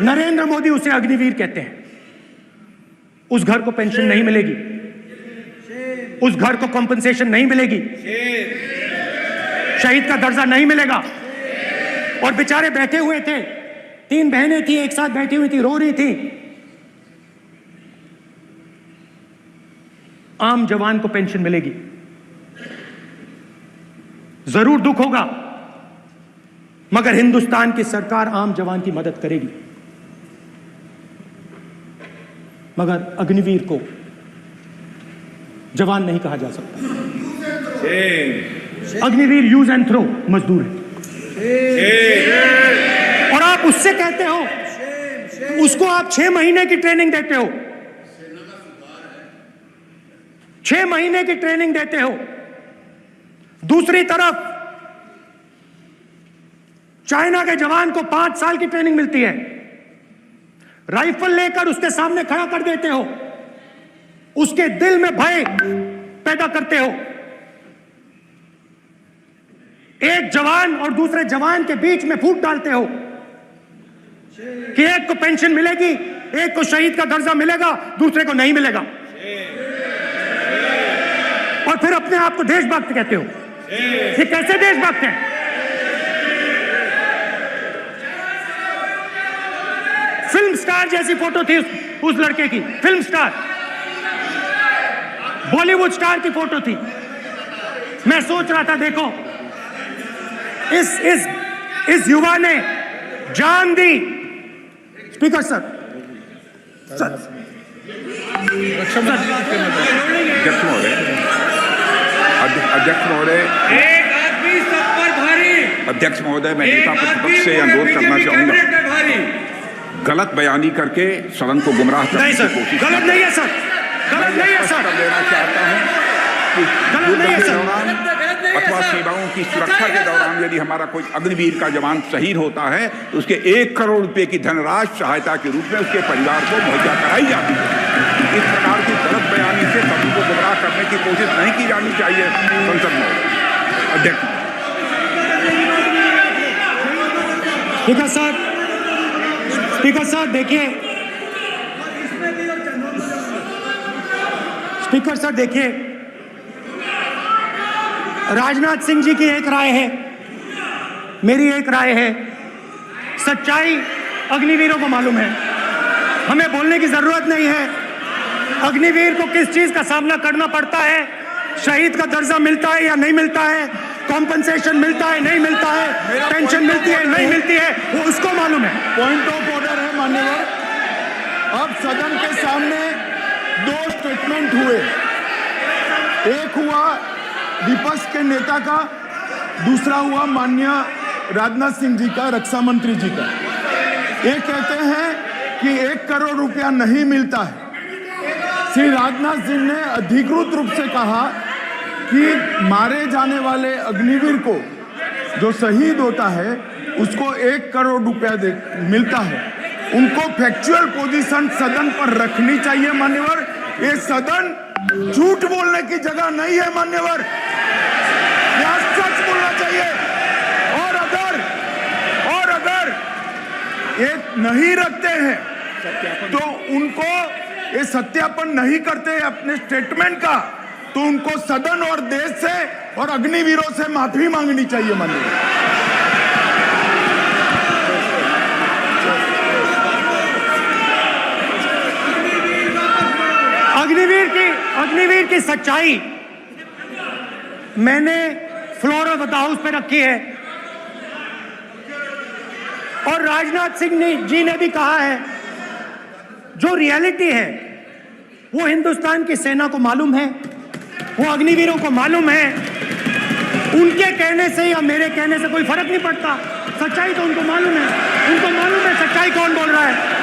नरेंद्र मोदी उसे अग्निवीर कहते हैं। उस घर को पेंशन नहीं मिलेगी, उस घर को कॉम्पनसेशन नहीं मिलेगी, शहीद का दर्जा नहीं मिलेगा। और बेचारे बैठे हुए थे, 3 बहनें थी, एक साथ बैठी हुई थी, रो रही थी। आम जवान को पेंशन मिलेगी, जरूर दुख होगा, मगर हिंदुस्तान की सरकार आम जवान की मदद करेगी। मगर अग्निवीर को जवान नहीं कहा जा सकता। अग्निवीर यूज एंड थ्रो मजदूर है। और आप उससे कहते हो, उसको आप 6 महीने की ट्रेनिंग देते हो, 6 महीने की ट्रेनिंग देते हो। दूसरी तरफ चाइना के जवान को 5 साल की ट्रेनिंग मिलती है, राइफल लेकर उसके सामने खड़ा कर देते हो, उसके दिल में भय पैदा करते हो। एक जवान और दूसरे जवान के बीच में फूट डालते हो कि एक को पेंशन मिलेगी, एक को शहीद का दर्जा मिलेगा, दूसरे को नहीं मिलेगा। और फिर अपने आप को देशभक्त कहते हो। ये कैसे देशभक्त हैं? फिल्म स्टार जैसी फोटो थी उस लड़के की, फिल्म स्टार, बॉलीवुड स्टार की फोटो थी। मैं सोच रहा था, देखो इस युवा ने जान दी। स्पीकर सर, अध्यक्ष महोदय, एक आदमी सब पर भारी। अध्यक्ष महोदय, मैं नेता प्रतिपक्ष से अनुरोध करना चाहूंगा, गलत बयानी करके सदन को गुमराह करने की कोशिश। गलत नहीं है सर, गलत नहीं है सर, लेना चाहता हूं कि गलत नहीं है सर। अथवा सेवाओं की सुरक्षा के दौरान यदि हमारा कोई अग्निवीर का जवान शहीद होता है तो उसके 1 करोड़ रुपए की धनराशि सहायता के रूप में उसके परिवार को मुहैया कराई जाती है। इस प्रकार की गलत बयानी से सभी को गुमराह करने की कोशिश नहीं की जानी चाहिए। संसद में अध्यक्ष। स्पीकर साहब देखिए, स्पीकर साहब देखिए, राजनाथ सिंह जी की एक राय है, मेरी एक राय है। सच्चाई अग्निवीरों को मालूम है, हमें बोलने की जरूरत नहीं है। अग्निवीर को किस चीज का सामना करना पड़ता है, शहीद का दर्जा मिलता है या नहीं मिलता है, कॉम्पनसेशन मिलता है नहीं मिलता है, पेंशन मिलती है नहीं मिलती है, वो उसको मालूम है। पॉइंट ऑफ ऑर्डर है मान्यवर। अब सदन के सामने 2 स्टेटमेंट हुए, एक हुआ विपक्ष के नेता का, दूसरा हुआ माननीय राजनाथ सिंह जी का, रक्षा मंत्री जी का। ये कहते हैं कि 1 करोड़ रुपया नहीं मिलता है। श्री राजनाथ सिंह ने अधिकृत रूप से कहा कि मारे जाने वाले अग्निवीर को जो शहीद होता है उसको 1 करोड़ रुपया मिलता है। उनको फैक्चुअल पोजीशन सदन पर रखनी चाहिए मान्यवर। ये सदन झूठ बोलने की जगह नहीं है मान्यवर, यहाँ सच बोलना चाहिए। और अगर ये नहीं रखते हैं तो उनको ये सत्यापन नहीं करते अपने स्टेटमेंट का, तो उनको सदन और देश से और अग्निवीरों से माफी मांगनी चाहिए माननीय। अग्निवीर की सच्चाई मैंने फ्लोर ऑफ द हाउस पे रखी है और राजनाथ सिंह जी ने भी कहा है, जो रियलिटी है वो हिंदुस्तान की सेना को मालूम है, वो अग्निवीरों को मालूम है। उनके कहने से या मेरे कहने से कोई फर्क नहीं पड़ता, सच्चाई तो उनको मालूम है। उनको मालूम है सच्चाई कौन बोल रहा है।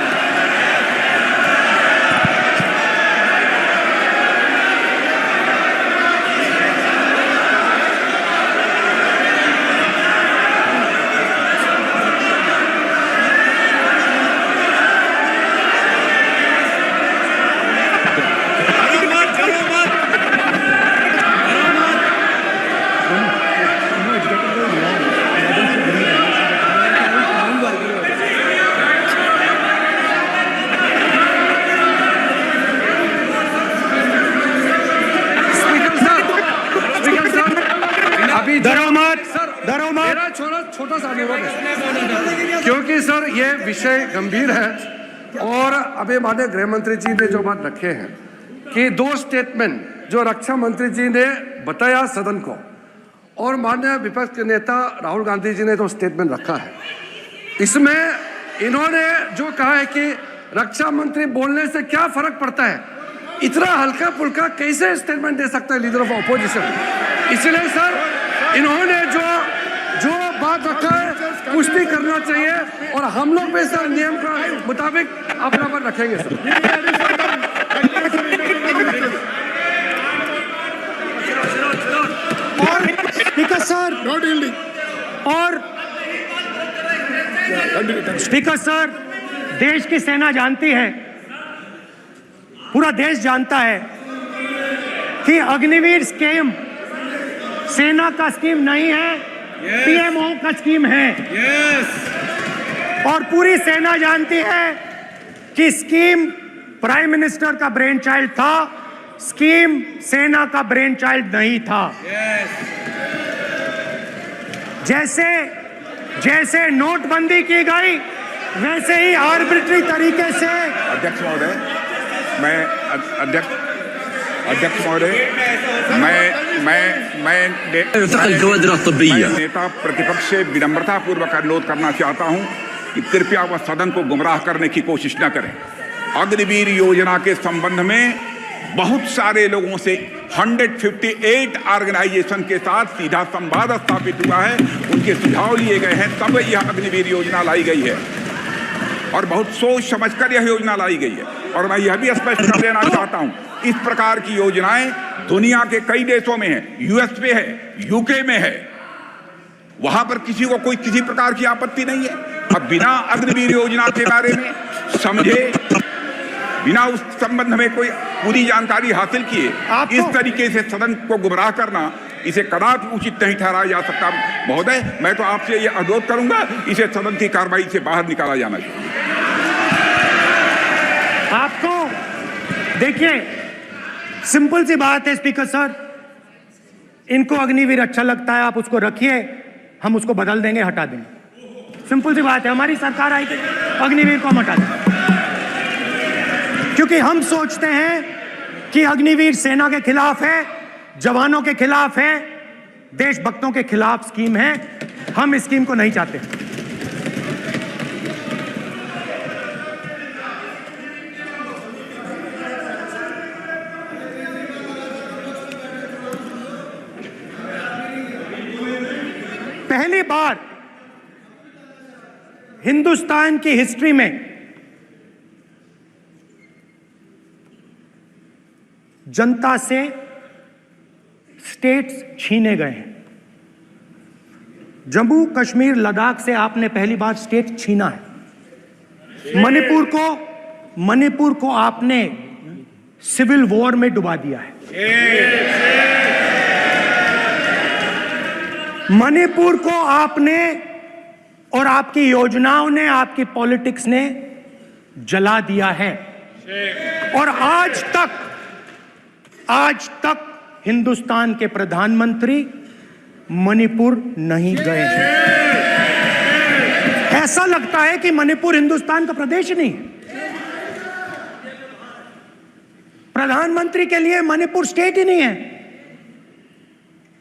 मेरा छोटा सा अनुरोध है, क्योंकि सर ये विषय गंभीर है और अभी माननीय गृह मंत्री जी ने जो बात रखे हैं कि 2 स्टेटमेंट जो रक्षा मंत्री जी ने बताया सदन को और माननीय विपक्ष के नेता राहुल गांधी जी ने जो स्टेटमेंट रखा है, इसमें इन्होंने जो कहा है कि रक्षा मंत्री बोलने से क्या फर्क पड़ता है, इतना हल्का फुल्का कैसे स्टेटमेंट दे सकता है लीडर ऑफ ऑपोजिशन। इसलिए सर इन्होंने जो बात रखा है पुष्टि करना चाहिए और हम लोग भी सर नियम के मुताबिक अपना पर रखेंगे सर। और स्पीकर सर स्पीकर सर, देश की सेना जानती है, पूरा देश जानता है कि अग्निवीर स्कीम सेना का स्कीम नहीं है, पीएमओ का स्कीम है। और पूरी सेना जानती है कि स्कीम प्राइम मिनिस्टर का ब्रेन चाइल्ड था, स्कीम सेना का ब्रेन चाइल्ड नहीं था। जैसे नोटबंदी की गई वैसे ही आर्बिट्री तरीके से। अध्यक्ष महोदय, मैं नेता प्रतिपक्ष से विनम्रता पूर्वक अनुरोध करना चाहता हूं कि कृपया वह सदन को गुमराह करने की कोशिश न करें। अग्निवीर योजना के संबंध में बहुत सारे लोगों से 158 ऑर्गेनाइजेशन के साथ सीधा संवाद स्थापित हुआ है, उनके सुझाव लिए गए हैं, तब यह अग्निवीर योजना लाई गई है और बहुत सोच समझकर यह योजना लाई गई है। और मैं यह भी स्पष्ट कर देना चाहता हूं, इस प्रकार की योजनाएं दुनिया के कई देशों में है, यूएस में है, यूके में है, वहां पर किसी को कोई किसी प्रकार की आपत्ति नहीं है। अब बिना अग्निवीर योजना के बारे में समझे, बिना उस संबंध में कोई पूरी जानकारी हासिल किए इस तरीके से सदन को गुमराह करना, इसे कदापि उचित नहीं ठहराया जा सकता। महोदय, मैं तो आपसे यह अनुरोध करूंगा, इसे सदन की कार्रवाई से बाहर निकाला जाना चाहिए। आपको देखिए, सिंपल सी बात है स्पीकर सर, इनको अग्निवीर अच्छा लगता है, आप उसको रखिए, हम उसको बदल देंगे, हटा देंगे। सिंपल सी बात है, हमारी सरकार आई थी, अग्निवीर को हम हटा देंगे, क्योंकि हम सोचते हैं कि अग्निवीर सेना के खिलाफ है, जवानों के खिलाफ है, देशभक्तों के खिलाफ स्कीम है। हम इस स्कीम को नहीं चाहते। पहली बार हिंदुस्तान की हिस्ट्री में जनता से स्टेट्स छीने गए हैं। जम्मू कश्मीर लद्दाख से आपने पहली बार स्टेट छीना है। मणिपुर को आपने सिविल वॉर में डुबा दिया है। मणिपुर को आपने और आपकी योजनाओं ने, आपकी पॉलिटिक्स ने जला दिया है। और आज तक हिंदुस्तान के प्रधानमंत्री मणिपुर नहीं गए हैं। ऐसा लगता है कि मणिपुर हिंदुस्तान का प्रदेश नहीं है। प्रधानमंत्री के लिए मणिपुर स्टेट ही नहीं है।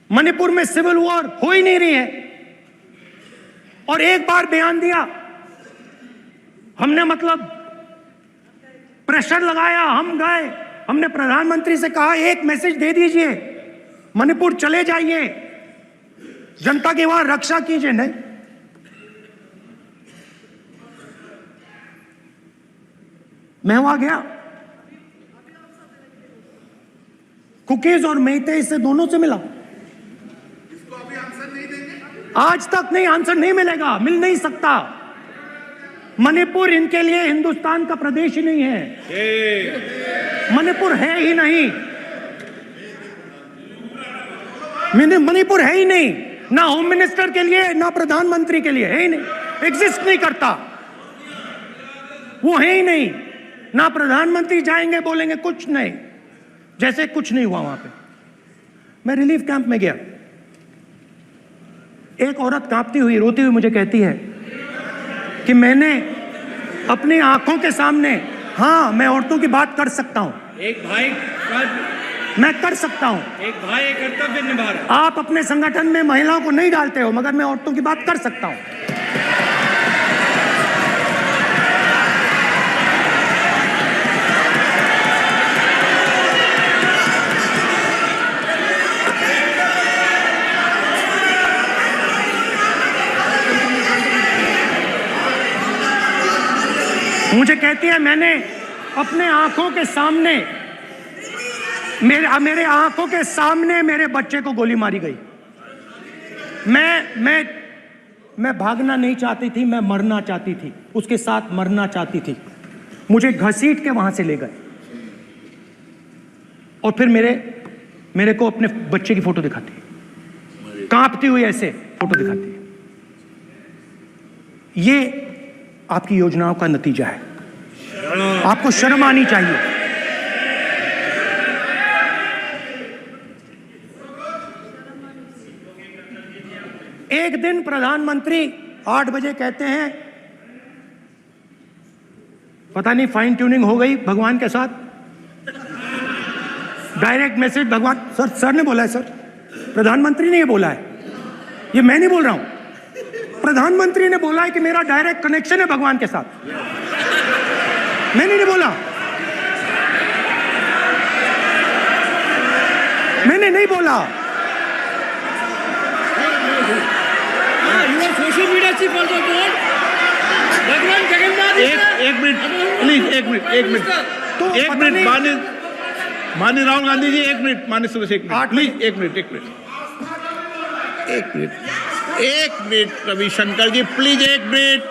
मणिपुर में सिविल वॉर हो ही नहीं रही है। और एक बार बयान दिया हमने, मतलब प्रेशर लगाया, हम गए, हमने प्रधानमंत्री से कहा एक मैसेज दे दीजिए, मणिपुर चले जाइए, जनता की वहां रक्षा कीजिए। नहीं, मैं वहां गया, कुकीज और मेहते से दोनों से मिला। आज तक नहीं, आंसर नहीं मिलेगा, मिल नहीं सकता। मणिपुर इनके लिए हिंदुस्तान का प्रदेश ही नहीं है। मणिपुर है ही नहीं, मणिपुर है ही नहीं, ना होम मिनिस्टर के लिए ना प्रधानमंत्री के लिए, है ही नहीं, एग्जिस्ट नहीं करता, वो है ही नहीं। ना प्रधानमंत्री जाएंगे बोलेंगे कुछ नहीं, जैसे कुछ नहीं हुआ वहां पे। मैं रिलीफ कैंप में गया, एक औरत कांपती हुई, रोती हुई मुझे कहती है कि मैंने अपनी आंखों के सामने, हाँ मैं औरतों की बात कर सकता हूं, एक भाई मैं कर सकता हूं, एक भाई एक कर्तव्य निभा रहा। आप अपने संगठन में महिलाओं को नहीं डालते हो, मगर मैं औरतों की बात कर सकता हूं। मुझे कहती है मैंने अपने आंखों के सामने, मेरे आंखों के सामने मेरे बच्चे को गोली मारी गई। मैं भागना नहीं चाहती थी, मैं मरना चाहती थी, उसके साथ मरना चाहती थी। मुझे घसीट के वहां से ले गए और फिर मेरे को अपने बच्चे की फोटो दिखाती है, कांपती हुई ऐसे फोटो दिखाती है। ये आपकी योजनाओं का नतीजा है। आपको शर्म आनी चाहिए। एक दिन प्रधानमंत्री 8 बजे कहते हैं, पता नहीं फाइन ट्यूनिंग हो गई भगवान के साथ, डायरेक्ट मैसेज भगवान, सर ने बोला है, सर प्रधानमंत्री ने ये बोला है, ये मैं नहीं बोल रहा हूं, प्रधानमंत्री ने बोला है कि मेरा डायरेक्ट कनेक्शन है भगवान के साथ। मैंने नहीं बोला, मैंने नहीं बोला। Social media chief also told भगवान जगन्नाथ। एक मिनट प्लीज, एक मिनट तो एक मिनट माननीय राहुल गांधी जी, एक मिनट, माननीय सदस्य, एक मिनट प्लीज, एक मिनट रविशंकर जी प्लीज, एक मिनट।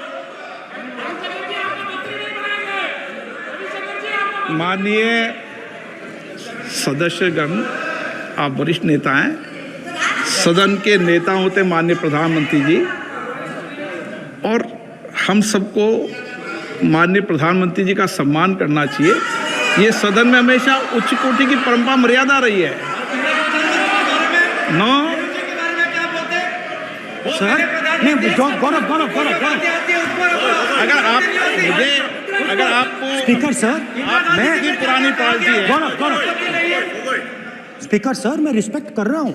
माननीय सदस्यगण, आप वरिष्ठ नेता हैं, सदन के नेता होते माननीय प्रधानमंत्री जी, और हम सबको माननीय प्रधानमंत्री जी का सम्मान करना चाहिए। ये सदन में हमेशा उच्च कोटि की परंपरा मर्यादा रही है। नो सर नहीं, गौरव अगर आपको स्पीकर सर, मैं पुरानी पार्टी है। गौरव स्पीकर सर, मैं रिस्पेक्ट कर रहा हूं।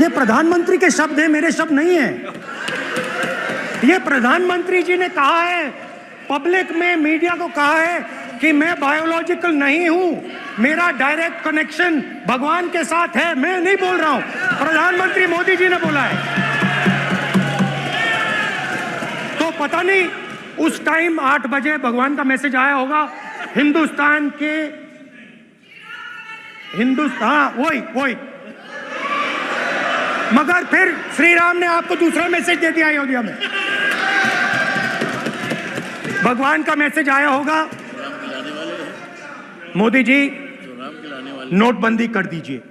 ये प्रधानमंत्री के शब्द हैं, मेरे शब्द नहीं हैं। ये प्रधानमंत्री जी ने कहा है, पब्लिक में, मीडिया को कहा है कि मैं बायोलॉजिकल नहीं हूं, मेरा डायरेक्ट कनेक्शन भगवान के साथ है। मैं नहीं बोल रहा हूं, प्रधानमंत्री मोदी जी ने बोला है। तो पता नहीं उस टाइम 8 बजे भगवान का मैसेज आया होगा हिंदुस्तान, वही मगर फिर श्री राम ने आपको दूसरा मैसेज दे दिया अयोध्या में। भगवान का मैसेज आया होगा, मोदी जी नोटबंदी कर दीजिए।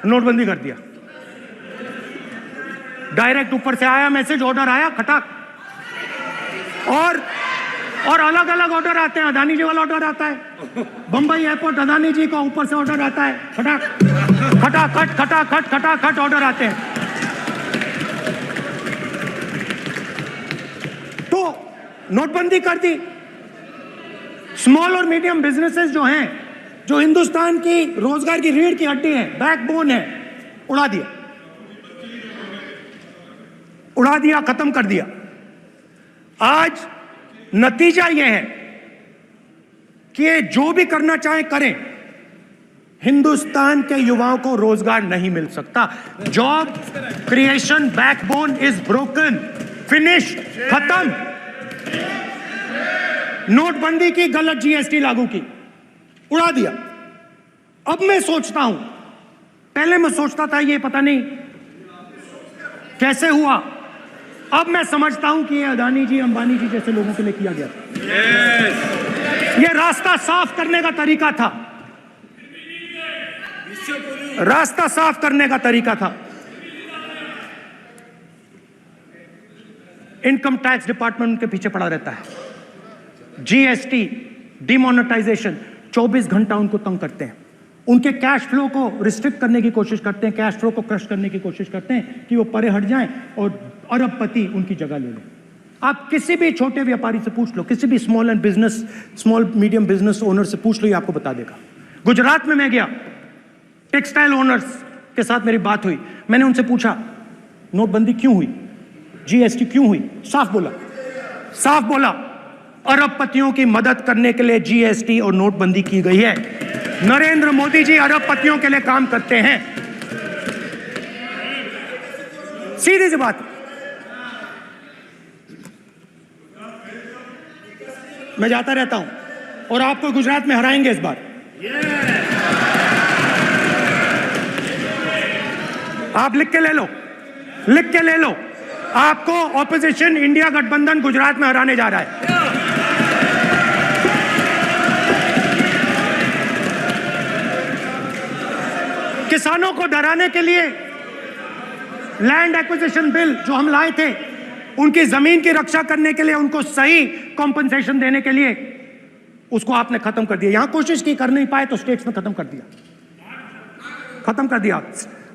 नोटबंदी कर दिया, डायरेक्ट ऊपर से आया मैसेज, ऑर्डर आया खटाक। और अलग अलग ऑर्डर आते हैं। अदानी जी वाला ऑर्डर आता है, बंबई एयरपोर्ट अदानी जी का ऊपर से ऑर्डर आता है, खटाक खटाखट खटाखट खटाखट ऑर्डर आते हैं। तो नोटबंदी कर दी। स्मॉल और मीडियम बिजनेसेस जो हैं, जो हिंदुस्तान की रोजगार की रीढ़ की हड्डी है, बैकबोन है, उड़ा दिया, उड़ा दिया, खत्म कर दिया। आज नतीजा यह है कि ये जो भी करना चाहे करें, हिंदुस्तान के युवाओं को रोजगार नहीं मिल सकता। Job creation backbone is broken, finish, खत्म। नोटबंदी की, गलत जीएसटी लागू की, उड़ा दिया। अब मैं सोचता हूं, पहले मैं सोचता था ये पता नहीं कैसे हुआ, अब मैं समझता हूं कि ये अदानी जी, अंबानी जी जैसे लोगों के लिए किया गया था। ये रास्ता साफ करने का तरीका था, रास्ता साफ करने का तरीका था। इनकम टैक्स डिपार्टमेंट उनके पीछे पड़ा रहता है। जीएसटी, डिमोनेटाइजेशन, 24 घंटा उनको तंग करते हैं। उनके कैश फ्लो को रिस्ट्रिक्ट करने की कोशिश करते हैं, कैश फ्लो को क्रश करने की कोशिश करते हैं कि वो परे हट जाएं और अरबपति उनकी जगह ले लें। आप किसी भी छोटे व्यापारी से पूछ लो, किसी भी स्मॉल मीडियम बिजनेस ओनर से पूछ लो, ये आपको बता देगा। गुजरात में मैं गया, टेक्सटाइल ओनर्स के साथ मेरी बात हुई। मैंने उनसे पूछा नोटबंदी क्यों हुई, जीएसटी क्यों हुई? साफ बोला अरबपतियों की मदद करने के लिए जीएसटी और नोटबंदी की गई है। नरेंद्र मोदी जी अरबपतियों के लिए काम करते हैं, सीधी सी बात। मैं जाता रहता हूं और आपको गुजरात में हराएंगे इस बार। आप लिख के ले लो, आपको ऑपोजिशन इंडिया गठबंधन गुजरात में हराने जा रहा है। किसानों को डराने के लिए लैंड एक्विजिशन बिल जो हम लाए थे, उनकी जमीन की रक्षा करने के लिए, उनको सही कॉम्पनसेशन देने के लिए, उसको आपने खत्म कर दिया। यहां कोशिश की, कर नहीं पाए तो स्टेट्स में खत्म कर दिया।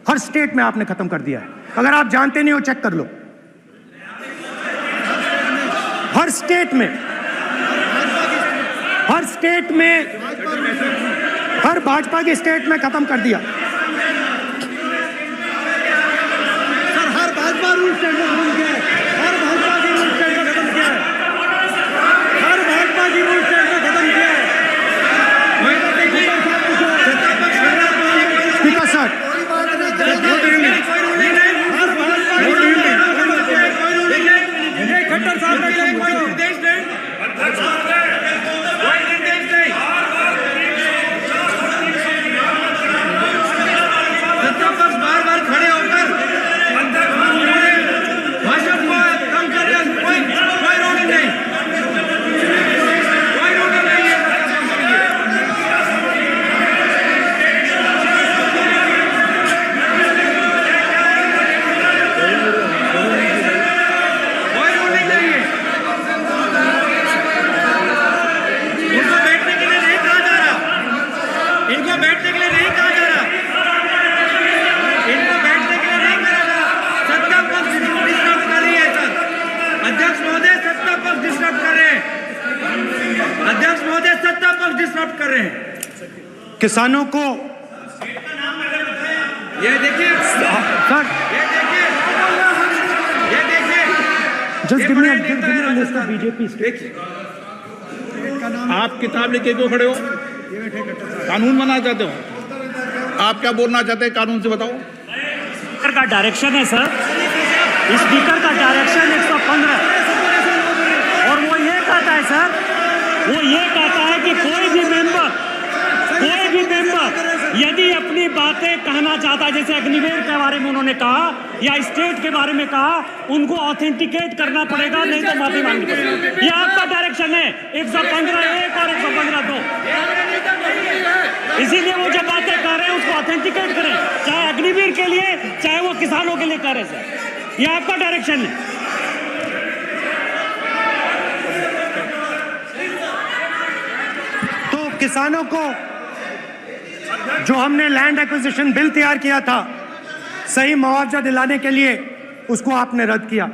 हर स्टेट में आपने खत्म कर दिया है। अगर आप जानते नहीं हो, चेक कर लो। हर स्टेट में हर भाजपा की स्टेट में खत्म कर दिया। रूल स्टेट में खत्म किया है, हर भाजपा की रूल स्टेट में खत्म किया है, हर भाजपा की रूल स्टेट में खत्म किया है। स्पीकर सर, खट्टर साहब बार खड़े होकर भाषण को कम कर रहे हैं। कोई रोक नहीं। अध्यक्ष महोदय सत्ता पक्ष डिस्टर्ब कर रहे हैं। किसानों को ये देखिए सर, ये देखिए just give me a list of BJP states. आप किताब लेके क्यों खड़े हो? कानून बनाना चाहते हो? आप क्या बोलना चाहते हैं, कानून से बताओ। स्पीकर का डायरेक्शन है सर, स्पीकर का डायरेक्शन 115, और वो ये कहता है सर, वो ये कहता है कि कोई भी मेंबर यदि अपनी बातें कहना चाहता है, जैसे अग्निवीर के बारे में उन्होंने कहा या स्टेट के बारे में कहा, उनको ऑथेंटिकेट करना पड़ेगा, नहीं तो माफी मांगनी पड़ेगी। ये आपका डायरेक्शन है 115(1) और 115(2). इसीलिए वो जो बातें कर रहे हैं उसको ऑथेंटिकेट करें, चाहे अग्निवीर के लिए चाहे वो किसानों के लिए कर रहे सर। ये आपका डायरेक्शन है। तो किसानों को जो हमने लैंड एक्विजिशन बिल तैयार किया था सही मुआवजा दिलाने के लिए, उसको आपने रद्द किया।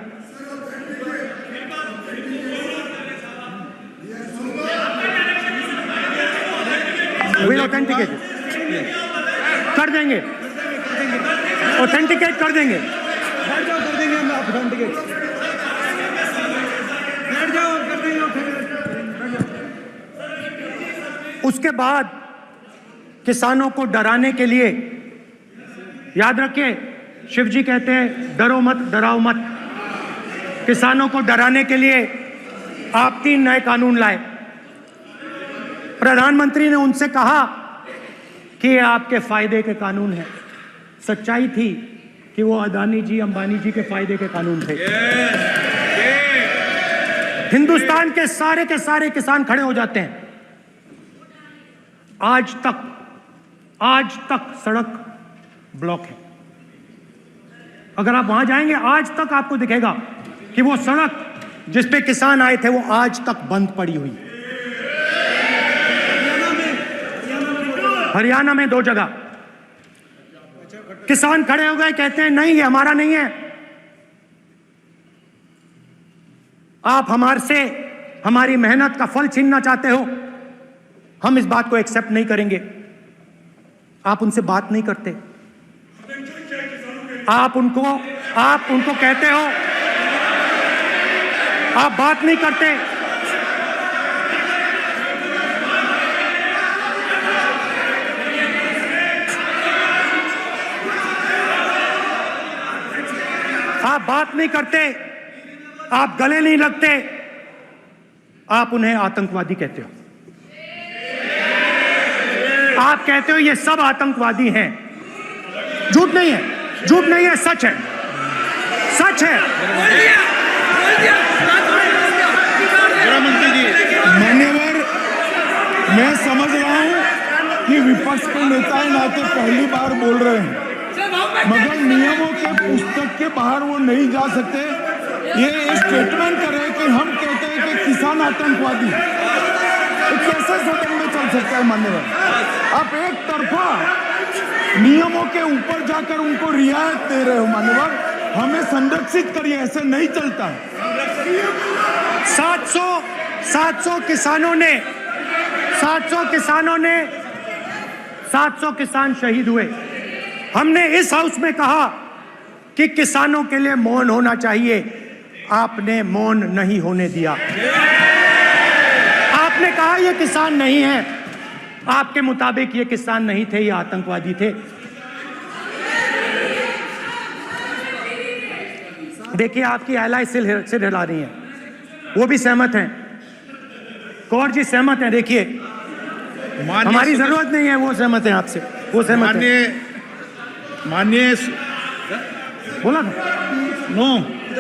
वे ऑथेंटिकेट कर देंगे, ऑथेंटिकेट कर देंगे, कर देंगे हम ऑथेंटिकेट। उसके बाद किसानों को डराने के लिए, याद रखिए शिव जी कहते हैं डरो मत डराओ मत, किसानों को डराने के लिए आप 3 नए कानून लाए। प्रधानमंत्री ने उनसे कहा कि ये आपके फायदे के कानून हैं। सच्चाई थी कि वो अदानी जी अंबानी जी के फायदे के कानून थे। हिंदुस्तान के सारे किसान खड़े हो जाते हैं। आज तक सड़क ब्लॉक है। अगर आप वहां जाएंगे आज तक आपको दिखेगा कि वो सड़क जिस पे किसान आए थे वो आज तक बंद पड़ी हुई है। हरियाणा में 2 जगह किसान खड़े हो गए, कहते हैं नहीं ये हमारा नहीं है, आप हमारे से हमारी मेहनत का फल छीनना चाहते हो, हम इस बात को एक्सेप्ट नहीं करेंगे। आप उनसे बात नहीं करते, आप उनको कहते हो, आप बात नहीं करते। आप बात नहीं करते, आप गले नहीं लगते, आप उन्हें आतंकवादी कहते हो। आप कहते हो ये सब आतंकवादी हैं। झूठ नहीं है, झूठ नहीं है, सच है, सच है। गृहमंत्री जी, मान्यवर, मैं समझ रहा हूं कि विपक्ष के नेता ना तो पहली बार बोल रहे हैं, मगर नियमों के पुस्तक के बाहर वो नहीं जा सकते। ये स्टेटमेंट कर रहे हैं कि हम कहते हैं कि किसान आतंकवादी, तो कैसे सदन में चल सकता है मान्यवर? आप एक तरफा नियमों के ऊपर जाकर उनको रियायत दे रहे हो मान्यवर, हमें संरक्षित करिए, ऐसे नहीं चलता। 700 किसान शहीद हुए। हमने इस हाउस में कहा कि किसानों के लिए मौन होना चाहिए, आपने मौन नहीं होने दिया। आपने कहा ये किसान नहीं है, आपके मुताबिक ये किसान नहीं थे, ये आतंकवादी थे। देखिए आपकी एलाई सिर हिला रही है, वो भी सहमत हैं, कौर जी सहमत हैं। देखिए हमारी जरूरत नहीं है, वो सहमत हैं आपसे, वो सहमत हैं। माननीय बोला था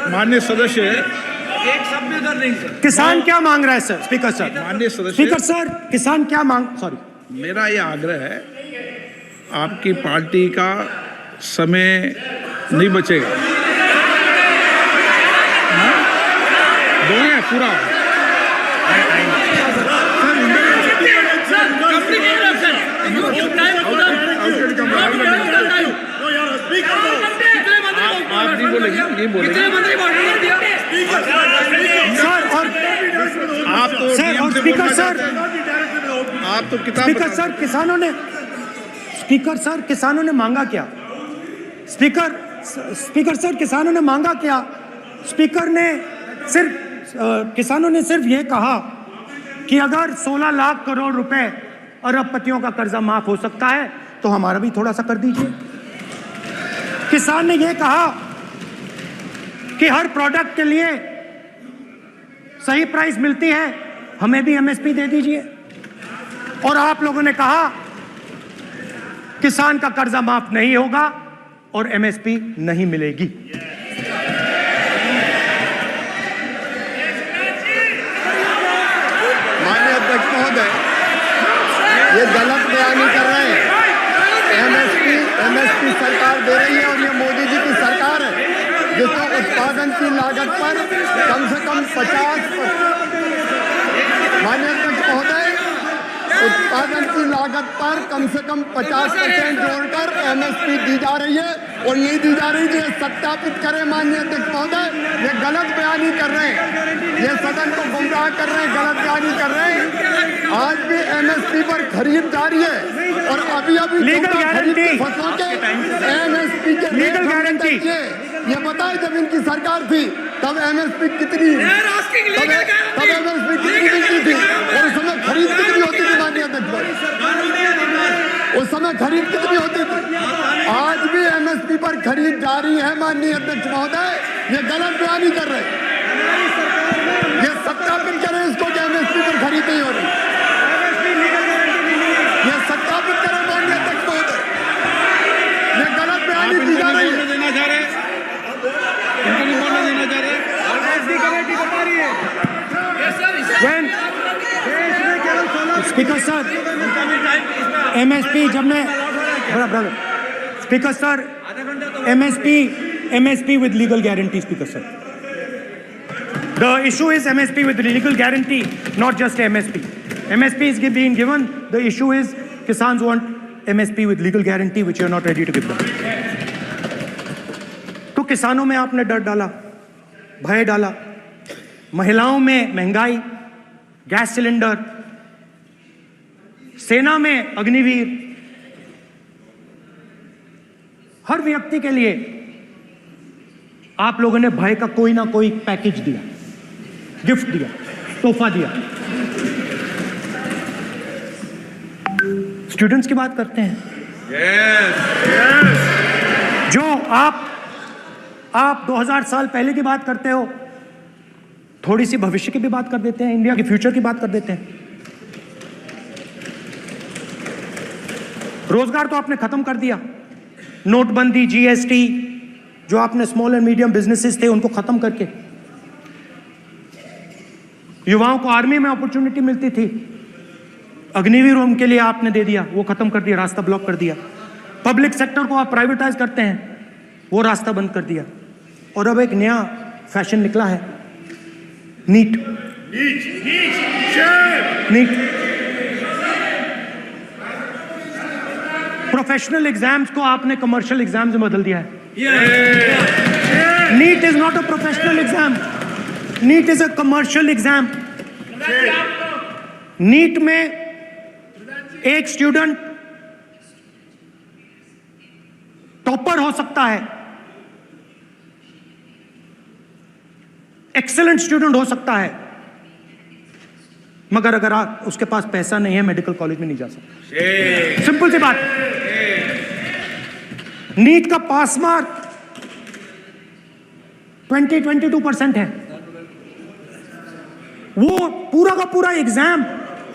माननीय सदस्य, एक शब्द उधर नहीं सर। किसान क्या मांग रहा है सर? स्पीकर सर, माननीय सदस्य, स्पीकर सर, किसान क्या मांग, सॉरी, मेरा ये आग्रह है, आपकी पार्टी का समय नहीं बचेगा, दोगे पूरा। आप नहीं बोलेंगे, ये बोलेंगे सर। और आप तो सर और स्पीकर सर, आप तो किताब स्पीकर सर, किसानों ने मांगा क्या? स्पीकर सर, किसानों ने मांगा क्या? किसानों ने सिर्फ ये कहा कि अगर 16 लाख करोड़ रुपए अरबपतियों का कर्जा माफ हो सकता है तो हमारा भी थोड़ा सा कर दीजिए। किसान ने यह कहा कि हर प्रोडक्ट के लिए सही प्राइस मिलती है, हमें भी एमएसपी दे दीजिए। और आप लोगों ने कहा किसान का कर्जा माफ नहीं होगा और एमएसपी नहीं मिलेगी। माननीय अध्यक्ष महोदय, ये गलत बयानी कर रहे हैं। एमएसपी सरकार दे रही है और ये मोदी जी की सरकार है जिसको उत्पादन की लागत पर कम से कम 50। माननीय अध्यक्ष महोदय, उत्पादन की लागत पर कम से कम 50% जोड़कर एमएसपी दी जा रही है और नहीं दी जा रही। ये सत्यापित करें माननीय अध्यक्ष महोदय, ये गलत बयानी कर रहे हैं, ये सदन को गुमराह कर रहे हैं, गलत बयानी कर रहे हैं। आज भी एमएसपी पर खरीद जारी है और अभी लीगल गारंटी फसलों के एमएसपी के लीगल गारंटी ये बताए जब इनकी सरकार थी तब एमएसपी कितनी मिलती थी और उस समय खरीद कितनी होती थी माननीय अध्यक्ष, उस समय खरीद कितनी होती थी। आज भी एमएसपी पर खरीद जारी है माननीय अध्यक्ष महोदय, ये गलत बयानी कर रहे हैं। ये सत्यापित करें इसको कि एमएसपी पर खरीद नहीं हो रही, ये सत्यापित करें माननीय अध्यक्ष महोदय, ये गलत बयानी दी जा रही है। स्पीकर सर, एमएसपी जब मैं speaker sir, MSP with legal guarantee, speaker sir, the issue is MSP with legal guarantee, not just MSP. MSP is being given. The issue is Kisans want MSP with legal guarantee, which you are not ready to give them. तो किसानों में आपने डर डाला, भय डाला, महिलाओं में महंगाई, गैस सिलेंडर, सेना में अग्निवीर, हर व्यक्ति के लिए आप लोगों ने भय का कोई ना कोई पैकेज दिया, गिफ्ट दिया, तोहफा दिया. स्टूडेंट्स की बात करते हैं. जो आप 2000 साल पहले की बात करते हो, थोड़ी सी भविष्य की भी बात कर देते हैं, इंडिया के फ्यूचर की बात कर देते हैं. रोजगार तो आपने खत्म कर दिया. नोटबंदी, जीएसटी, जो आपने स्मॉल एंड मीडियम बिजनेसेस थे उनको खत्म करके, युवाओं को आर्मी में अपॉर्चुनिटी मिलती थी, अग्निवीर उनके लिए आपने दे दिया, वो खत्म कर दिया, रास्ता ब्लॉक कर दिया. पब्लिक सेक्टर को आप प्राइवेटाइज करते हैं, वो रास्ता बंद कर दिया. और अब एक नया फैशन निकला है, नीट. प्रोफेशनल एग्जाम्स को आपने कमर्शियल एग्जाम्स में बदल दिया है. NEET is not a professional exam, NEET is a commercial exam. NEET में एक स्टूडेंट टॉपर हो सकता है, एक्सीलेंट स्टूडेंट हो सकता है, मगर अगर उसके पास पैसा नहीं है, मेडिकल कॉलेज में नहीं जा सकता. सिंपल सी बात. नीट का पास मार्क 22% है. वो पूरा का पूरा एग्जाम,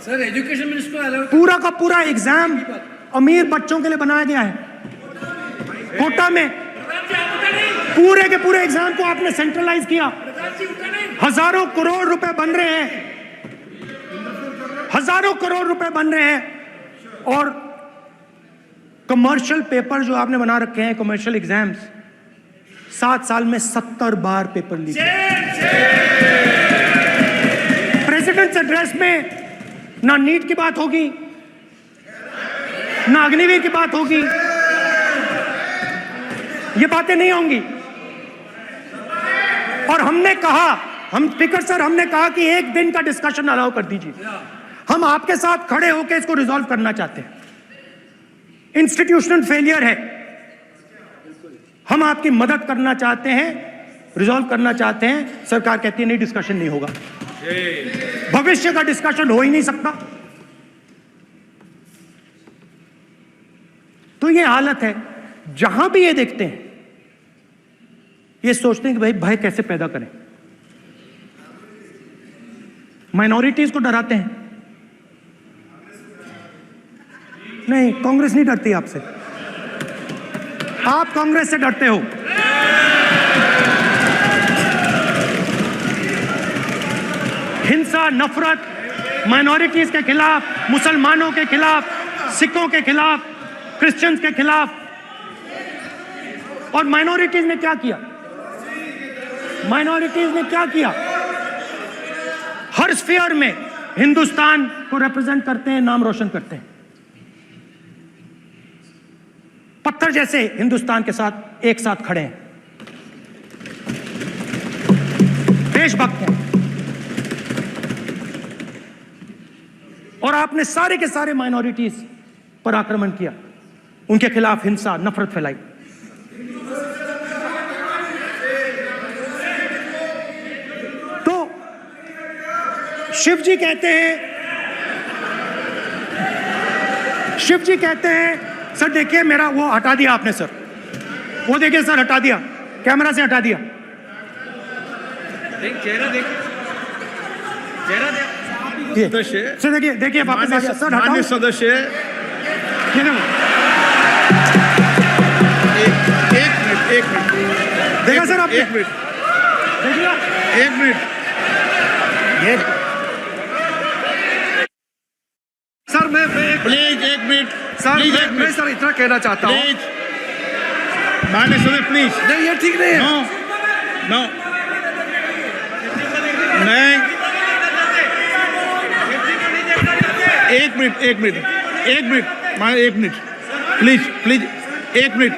सर एजुकेशन मिनिस्टर पूरा का पूरा एग्जाम अमीर बच्चों के लिए बनाया गया है. कोटा में पूरे के पूरे एग्जाम को आपने सेंट्रलाइज किया. हजारों करोड़ रुपए बन रहे हैं, हजारों करोड़ रुपए बन रहे हैं. और कमर्शियल पेपर जो आपने बना रखे हैं, कमर्शियल एग्जाम्स, 7 साल में 70 बार पेपर लीक. प्रेसिडेंट्स एड्रेस में ना नीट की बात होगी, ना अग्निवीर की बात होगी, ये बातें नहीं होंगी. और हमने कहा, हम स्पीकर सर, हमने कहा कि एक दिन का डिस्कशन अलाउ कर दीजिए. हम आपके साथ खड़े होकर इसको रिजॉल्व करना चाहते हैं. इंस्टीट्यूशनल फेलियर है, हम आपकी मदद करना चाहते हैं, रिजॉल्व करना चाहते हैं. सरकार कहती है नहीं, डिस्कशन नहीं होगा, भविष्य का डिस्कशन हो ही नहीं सकता. तो ये हालत है. जहां भी ये देखते हैं, ये सोचते हैं कि भाई भय कैसे पैदा करें, माइनॉरिटीज को डराते हैं. नहीं, कांग्रेस नहीं डरती आपसे, आप कांग्रेस से डरते हो। हिंसा, नफरत, माइनॉरिटीज के खिलाफ, मुसलमानों के खिलाफ, सिखों के खिलाफ, क्रिश्चियंस के खिलाफ। और माइनॉरिटीज ने क्या किया? माइनॉरिटीज ने क्या किया? हर स्फीयर में हिंदुस्तान को रिप्रेजेंट करते हैं, नाम रोशन करते हैं, पत्थर जैसे हिंदुस्तान के साथ एक साथ खड़े हैं, देशभक्त हैं। और आपने सारे के सारे माइनॉरिटीज पर आक्रमण किया, उनके खिलाफ हिंसा, नफरत फैलाई। तो शिव जी कहते हैं, सर देखिए मेरा वो हटा दिया आपने सर, वो देखिए सर हटा दिया, कैमरा से हटा दिया। चेहरा देखिए, चेहरा देखिए। सदस्य, सर देखिए वापस आ गया सर, हटाओ। मान्य सदस्य, ये देखो, एक मिनट देखा सर आपने? एक मिनट देखिए, एक मिनट सर मैं प्लीज एक मिनट सर प्लीज एक मैं मिनट सर इतना कहना चाहता हूँ, प्लीज मान्य सदस्य प्लीज। नहीं ये ठीक नहीं है। नो नो नहीं, एक मिनट मान्य एक मिनट प्लीज एक मिनट।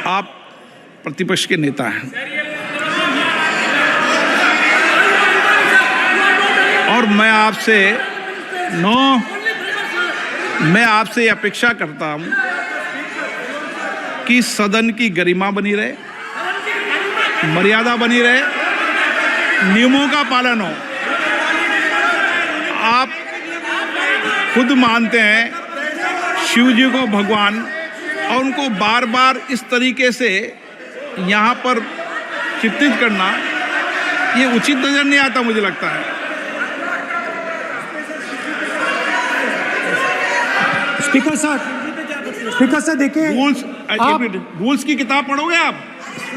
आप प्रतिपक्ष के नेता हैं और मैं आपसे अपेक्षा करता हूं कि सदन की गरिमा बनी रहे, मर्यादा बनी रहे, नियमों का पालन हो। आप खुद मानते हैं शिव जी को भगवान, और उनको बार बार इस तरीके से यहाँ पर चित्रित करना ये उचित नजर नहीं आता, मुझे लगता है। स्पीकर सर देखिए, रूल्स की किताब पढ़ोगे आप?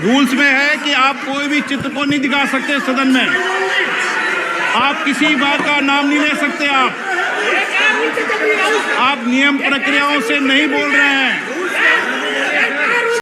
रूल्स में है कि आप कोई भी चित्र को नहीं दिखा सकते सदन में, आप किसी बात का नाम नहीं ले सकते, आप नियम प्रक्रियाओं से नहीं बोल रहे हैं।